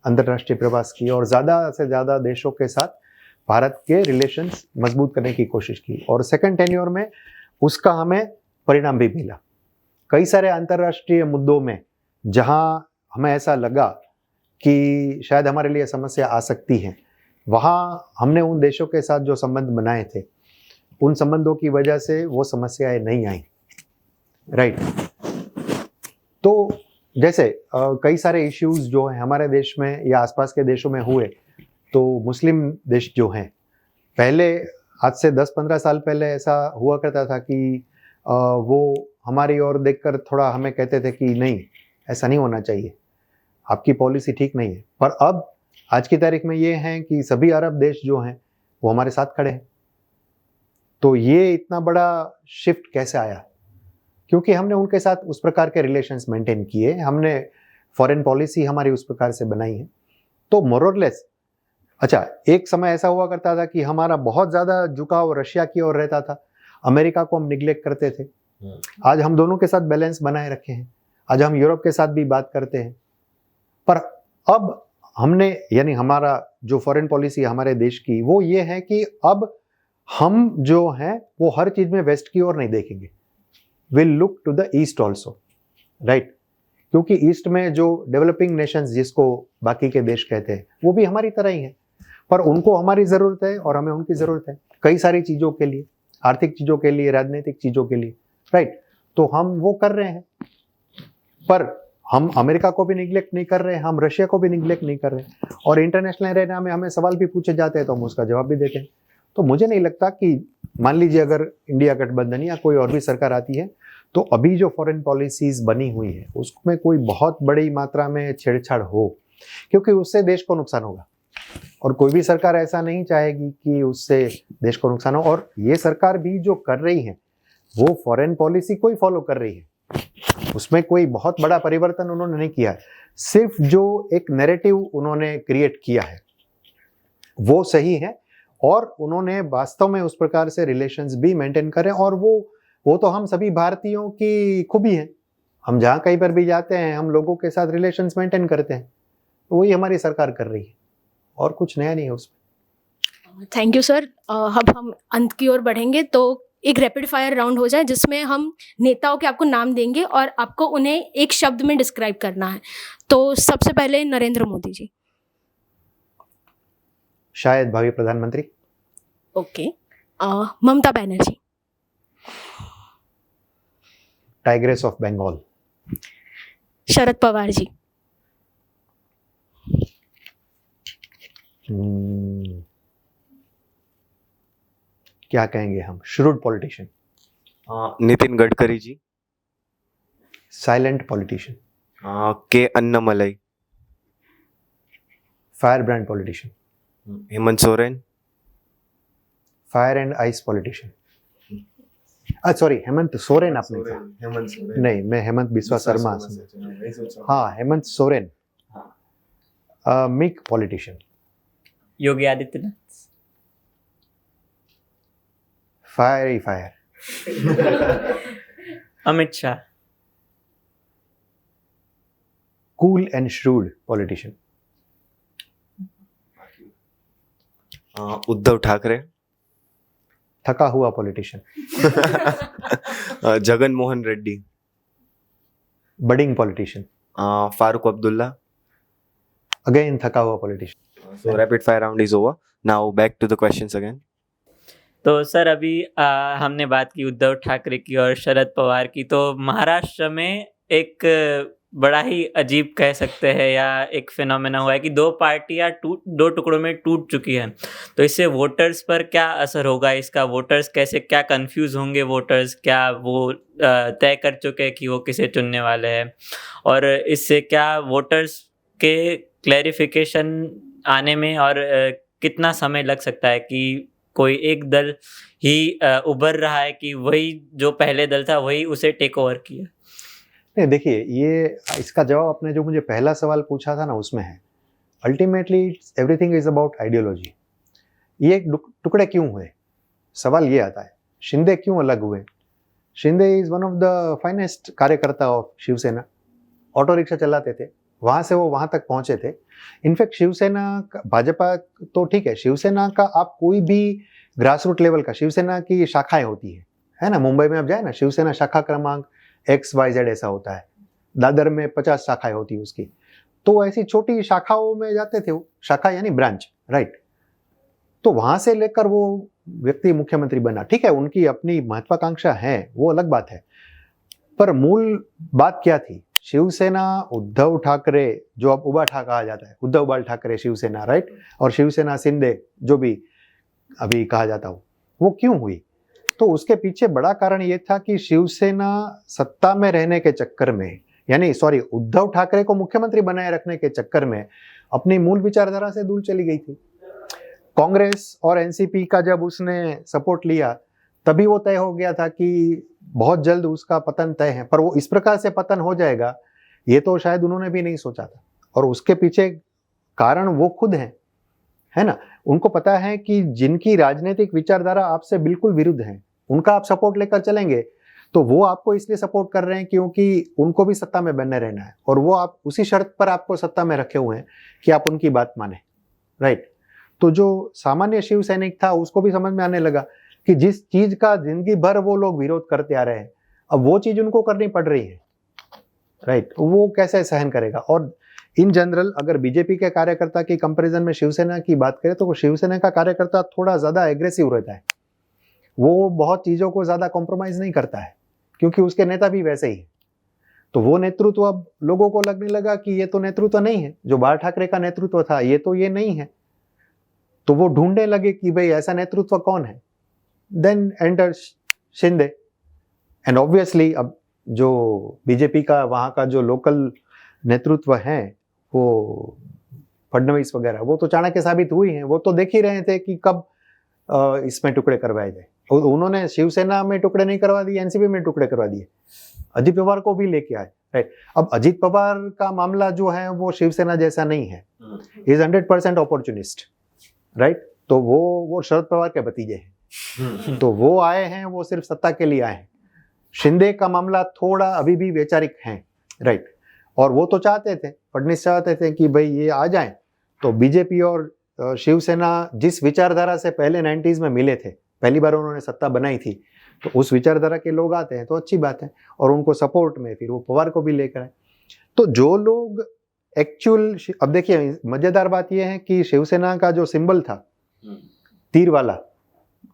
अंतर्राष्ट्रीय प्रवास किए, और ज़्यादा से ज़्यादा देशों के साथ भारत के रिलेशंस मजबूत करने की कोशिश की, और सेकंड टेन्योर में उसका हमें परिणाम भी मिला। कई सारे अंतर्राष्ट्रीय मुद्दों में जहां हमें ऐसा लगा कि शायद हमारे लिए समस्या आ सकती है, वहां हमने उन देशों के साथ जो संबंध बनाए थे, उन संबंधों की वजह से वो समस्याएं नहीं आई। राइट। तो जैसे कई सारे इश्यूज जो हैं हमारे देश में या आसपास के देशों में हुए, तो मुस्लिम देश जो हैं, पहले आज से 10-15 साल पहले ऐसा हुआ करता था कि वो हमारी ओर देखकर थोड़ा हमें कहते थे कि नहीं, ऐसा नहीं होना चाहिए, आपकी पॉलिसी ठीक नहीं है। पर अब आज की तारीख में ये है कि सभी अरब देश जो हैं वो हमारे साथ खड़े हैं। तो ये इतना बड़ा शिफ्ट कैसे आया? क्योंकि हमने उनके साथ उस प्रकार के रिलेशंस मेंटेन किए, हमने फॉरेन पॉलिसी हमारी उस प्रकार से बनाई है। तो मोर और लेस, अच्छा, एक समय ऐसा हुआ करता था कि हमारा बहुत ज़्यादा झुकाव रशिया की ओर रहता था, अमेरिका को हम निग्लेक्ट करते थे। आज हम दोनों के साथ बैलेंस बनाए रखे हैं, आज हम यूरोप के साथ भी बात करते हैं। पर अब हमने, यानी हमारा जो फॉरेन पॉलिसी हमारे देश की वो ये है कि अब हम जो हैं वो हर चीज़ में वेस्ट की ओर नहीं देखेंगे, will look to the east also. Right. क्योंकि ईस्ट में जो डेवलपिंग नेशंस जिसको बाकी के देश कहते हैं वो भी हमारी तरह ही हैं, पर उनको हमारी ज़रूरत है और हमें उनकी ज़रूरत है कई सारी चीज़ों के लिए, आर्थिक चीज़ों के लिए, राजनीतिक चीज़ों के लिए। राइट। तो हम वो कर रहे हैं, पर हम अमेरिका को भी निग्लेक्ट नहीं कर रहे हैं, हम रशिया को भी निग्लेक्ट नहीं कर रहे हैं, और इंटरनेशनल एरिना में हमें सवाल भी पूछे जाते हैं तो हम उसका जवाब भी देते हैं। तो मुझे नहीं लगता कि, मान लीजिए अगर इंडिया गठबंधन या कोई और भी सरकार आती है, तो अभी जो फॉरेन पॉलिसीज बनी हुई है उसमें कोई बहुत बड़ी मात्रा में छेड़छाड़ हो, क्योंकि उससे देश को नुकसान होगा, और कोई भी सरकार ऐसा नहीं चाहेगी कि उससे देश को नुकसान हो। और ये सरकार भी जो कर रही है वो फॉरेन पॉलिसी को ही फॉलो कर रही है, उसमें कोई बहुत बड़ा परिवर्तन उन्होंने नहीं किया है। सिर्फ जो एक नैरेटिव उन्होंने क्रिएट किया है वो सही है, और उन्होंने वास्तव में उस प्रकार से रिलेशंस भी मेंटेन करें, और वो तो हम सभी भारतीयों की खूबी है। हम जहाँ कहीं पर भी जाते हैं हम लोगों के साथ रिलेशंस मेंटेन करते हैं, तो वही हमारी सरकार कर रही है, और कुछ नया नहीं है उसमें। Thank you sir. अब हम अंत की ओर बढ़ेंगे, तो एक रैपिड फायर राउंड हो जाए जिसमें हम नेताओं के आपको नाम देंगे और आपको उन्हें एक शब्द में डिस्क्राइब करना है। तो सबसे पहले नरेंद्र मोदी जी। शायद भावी प्रधानमंत्री। Okay. Mamata Banerjee. Tigress of Bengal. Sharad Pawar ji. क्या कहेंगे हम, shrewd politician. Nitin Gadkari ji. Silent politician. K Annamalai. Fire brand politician. Hemant Soren. Fire and ice politician. Sorry, Hemant Soren आपने कहा। हेमंत सोरेन नहीं, मैं हेमंत बिस्वा शर्मा। हाँ, Hemant Soren. Meek politician. Yogi Adityanath. Fire ही fire. Amit Shah. Cool and shrewd politician. Uddhav Thackeray. थका हुआ politician. Jagan Mohan Reddy. Budding politician, Farooq Abdullah. Again थका हुआ politician. So rapid fire round is over. Now back to the questions again. तो सर अभी हमने बात की उद्धव ठाकरे की और शरद पवार की, तो महाराष्ट्र में एक बड़ा ही अजीब कह सकते हैं या एक फिनोमेना हुआ है कि दो पार्टियां दो टुकड़ों में टूट चुकी हैं. तो इससे वोटर्स पर क्या असर होगा इसका? वोटर्स कैसे, क्या कंफ्यूज होंगे वोटर्स? क्या वो तय कर चुके हैं कि वो किसे चुनने वाले हैं? और इससे क्या वोटर्स के क्लैरिफिकेशन आने में और कितना समय लग सकता है कि कोई एक दल ही उभर रहा है कि वही जो पहले दल था वही उसे टेक ओवर किया? नहीं, देखिए, ये इसका जवाब आपने जो मुझे पहला सवाल पूछा था ना उसमें है. Ultimately everything is about ideology. ये टुकड़े क्यों हुए, सवाल ये आता है. शिंदे क्यों अलग हुए? Shinde is one of the finest कार्यकर्ता ऑफ शिवसेना. ऑटो रिक्शा चलाते थे, वहाँ से वो वहाँ तक पहुँचे थे. इनफैक्ट शिवसेना, भाजपा तो ठीक है, शिवसेना का आप कोई भी ग्रास रूट लेवल का, शिवसेना की शाखाएं होती है ना. मुंबई में आप जाए ना, शिवसेना शाखा क्रमांक XYZ ऐसा होता है. दादर में 50 शाखाएं होती है उसकी. तो ऐसी छोटी शाखाओं में जाते थे वो, शाखा यानी ब्रांच, राइट. तो वहां से लेकर वो व्यक्ति मुख्यमंत्री बना. ठीक है, उनकी अपनी महत्वाकांक्षा है, वो अलग बात है. पर मूल बात क्या थी? शिवसेना, उद्धव ठाकरे, जो अब उबाठा कहा जाता है, उद्धव बाल ठाकरे शिवसेना, राइट, और शिवसेना शिंदे जो भी अभी कहा जाता हो, वो क्यों हुई? तो उसके पीछे बड़ा कारण ये था कि शिवसेना सत्ता में रहने के चक्कर में, उद्धव ठाकरे को मुख्यमंत्री बनाए रखने के चक्कर में अपनी मूल विचारधारा से दूर चली गई थी. कांग्रेस और एनसीपी का जब उसने सपोर्ट लिया तभी वो तय हो गया था कि बहुत जल्द उसका पतन तय है. पर वो इस प्रकार से पतन हो जाएगा ये तो शायद उन्होंने भी नहीं सोचा था. और उसके पीछे कारण वो खुद हैं, है ना. उनको पता है कि जिनकी राजनीतिक विचारधारा आपसे बिल्कुल विरुद्ध है, उनका आप सपोर्ट लेकर चलेंगे तो वो आपको इसलिए सपोर्ट कर रहे हैं क्योंकि उनको भी सत्ता में बने रहना है, और वो आप उसी शर्त पर आपको सत्ता में रखे हुए हैं कि आप उनकी बात माने, राइट. तो जो सामान्य शिव सैनिक था उसको भी समझ में आने लगा कि जिस चीज का जिंदगी भर वो लोग विरोध करते आ रहे हैं, अब वो चीज उनको करनी पड़ रही है, राइट. वो कैसे सहन करेगा? और इन जनरल अगर बीजेपी के कार्यकर्ता की कंपैरिजन में शिवसेना की बात करें तो शिवसेना का कार्यकर्ता थोड़ा ज्यादा एग्रेसिव रहता है. वो बहुत चीजों को ज्यादा कॉम्प्रोमाइज नहीं करता है क्योंकि उसके नेता भी वैसे ही है. तो वो नेतृत्व अब लोगों को लगने लगा कि ये तो नेतृत्व नहीं है, जो बाल ठाकरे का नेतृत्व था ये तो ये नहीं है. तो वो ढूंढने लगे कि भाई ऐसा नेतृत्व कौन है. Then enter Shinde. And obviously अब जो बीजेपी का वहाँ का जो लोकल नेतृत्व है, वो फडणवीस वगैरह, वो तो चाणक्य साबित हुई हैं. वो तो देख ही रहे थे कि कब इसमें टुकड़े करवाए जाए. उन्होंने शिवसेना में टुकड़े नहीं करवा दिए, एनसीपी में टुकड़े करवा दिए, अजित पवार को भी लेके आए, राइट. अब अजित पवार का मामला जो है वो शिवसेना जैसा नहीं है. Is 100% opportunist, right. तो वो शरद पवार के भतीजे हैं. तो वो आए हैं, वो सिर्फ सत्ता के लिए आए हैं. शिंदे का मामला थोड़ा अभी भी वैचारिक है, राइट. और वो तो चाहते थे, फडणवीस चाहते थे कि भाई ये आ जाए तो बीजेपी और शिवसेना जिस विचारधारा से पहले 90s में मिले थे, पहली बार उन्होंने सत्ता बनाई थी, तो उस विचारधारा के लोग आते हैं तो अच्छी बात है. और उनको सपोर्ट में फिर वो पवार को भी लेकर आए. तो जो लोग एक्चुअल, अब देखिए मजेदार बात यह है कि शिवसेना का जो सिंबल था तीर वाला,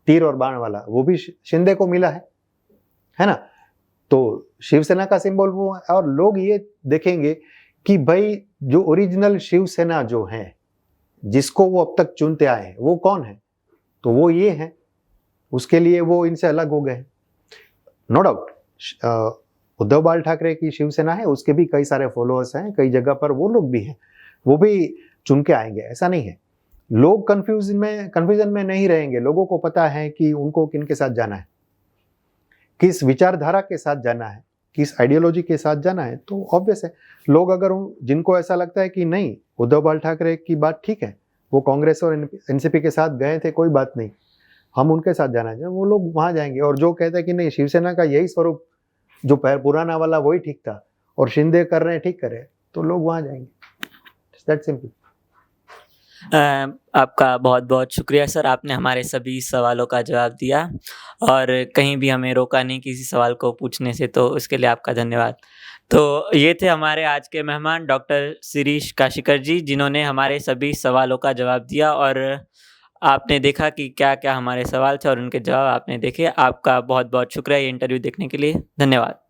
तीर और बाण वाला, वो भी शिंदे को मिला है ना. तो शिवसेना का सिंबल वो है. और लोग ये देखेंगे कि भाई जो ओरिजिनल शिवसेना जो है, जिसको वो अब तक चुनते आए हैं, वो कौन है? तो वो ये है. उसके लिए वो इनसे अलग हो गए, नो डाउट. उद्धव बाल ठाकरे की शिवसेना है, उसके भी कई सारे फॉलोअर्स हैं, कई जगह पर वो लोग भी हैं, वो भी चुन के आएंगे, ऐसा नहीं है. लोग कंफ्यूजन में नहीं रहेंगे. लोगों को पता है कि उनको किन के साथ जाना है, किस विचारधारा के साथ जाना है, किस आइडियोलॉजी के साथ जाना है. तो ऑब्वियस है, लोग अगर जिनको ऐसा लगता है कि नहीं उद्धव बाल ठाकरे की बात ठीक है, वो कांग्रेस और एनसीपी के साथ गए थे, कोई बात नहीं, हम उनके साथ जाना चाहिए, वो लोग वहां जाएंगे. और जो कहते हैं कि नहीं शिवसेना का यही स्वरूप जो पुराना वाला वही ठीक था और शिंदे कर रहे हैं ठीक करे, तो लोग वहां जाएंगे. That simple. आपका बहुत बहुत शुक्रिया सर, आपने हमारे सभी सवालों का जवाब दिया और कहीं भी हमें रोका नहीं किसी सवाल को पूछने से, तो उसके लिए आपका धन्यवाद. तो ये थे हमारे आज के मेहमान डॉक्टर शिरीष काशीकर जी, जिन्होंने हमारे सभी सवालों का जवाब दिया और आपने देखा कि क्या-क्या हमारे सवाल थे और उनके जवाब आपने देखे। आपका बहुत-बहुत शुक्रिया ये इंटरव्यू देखने के लिए। धन्यवाद।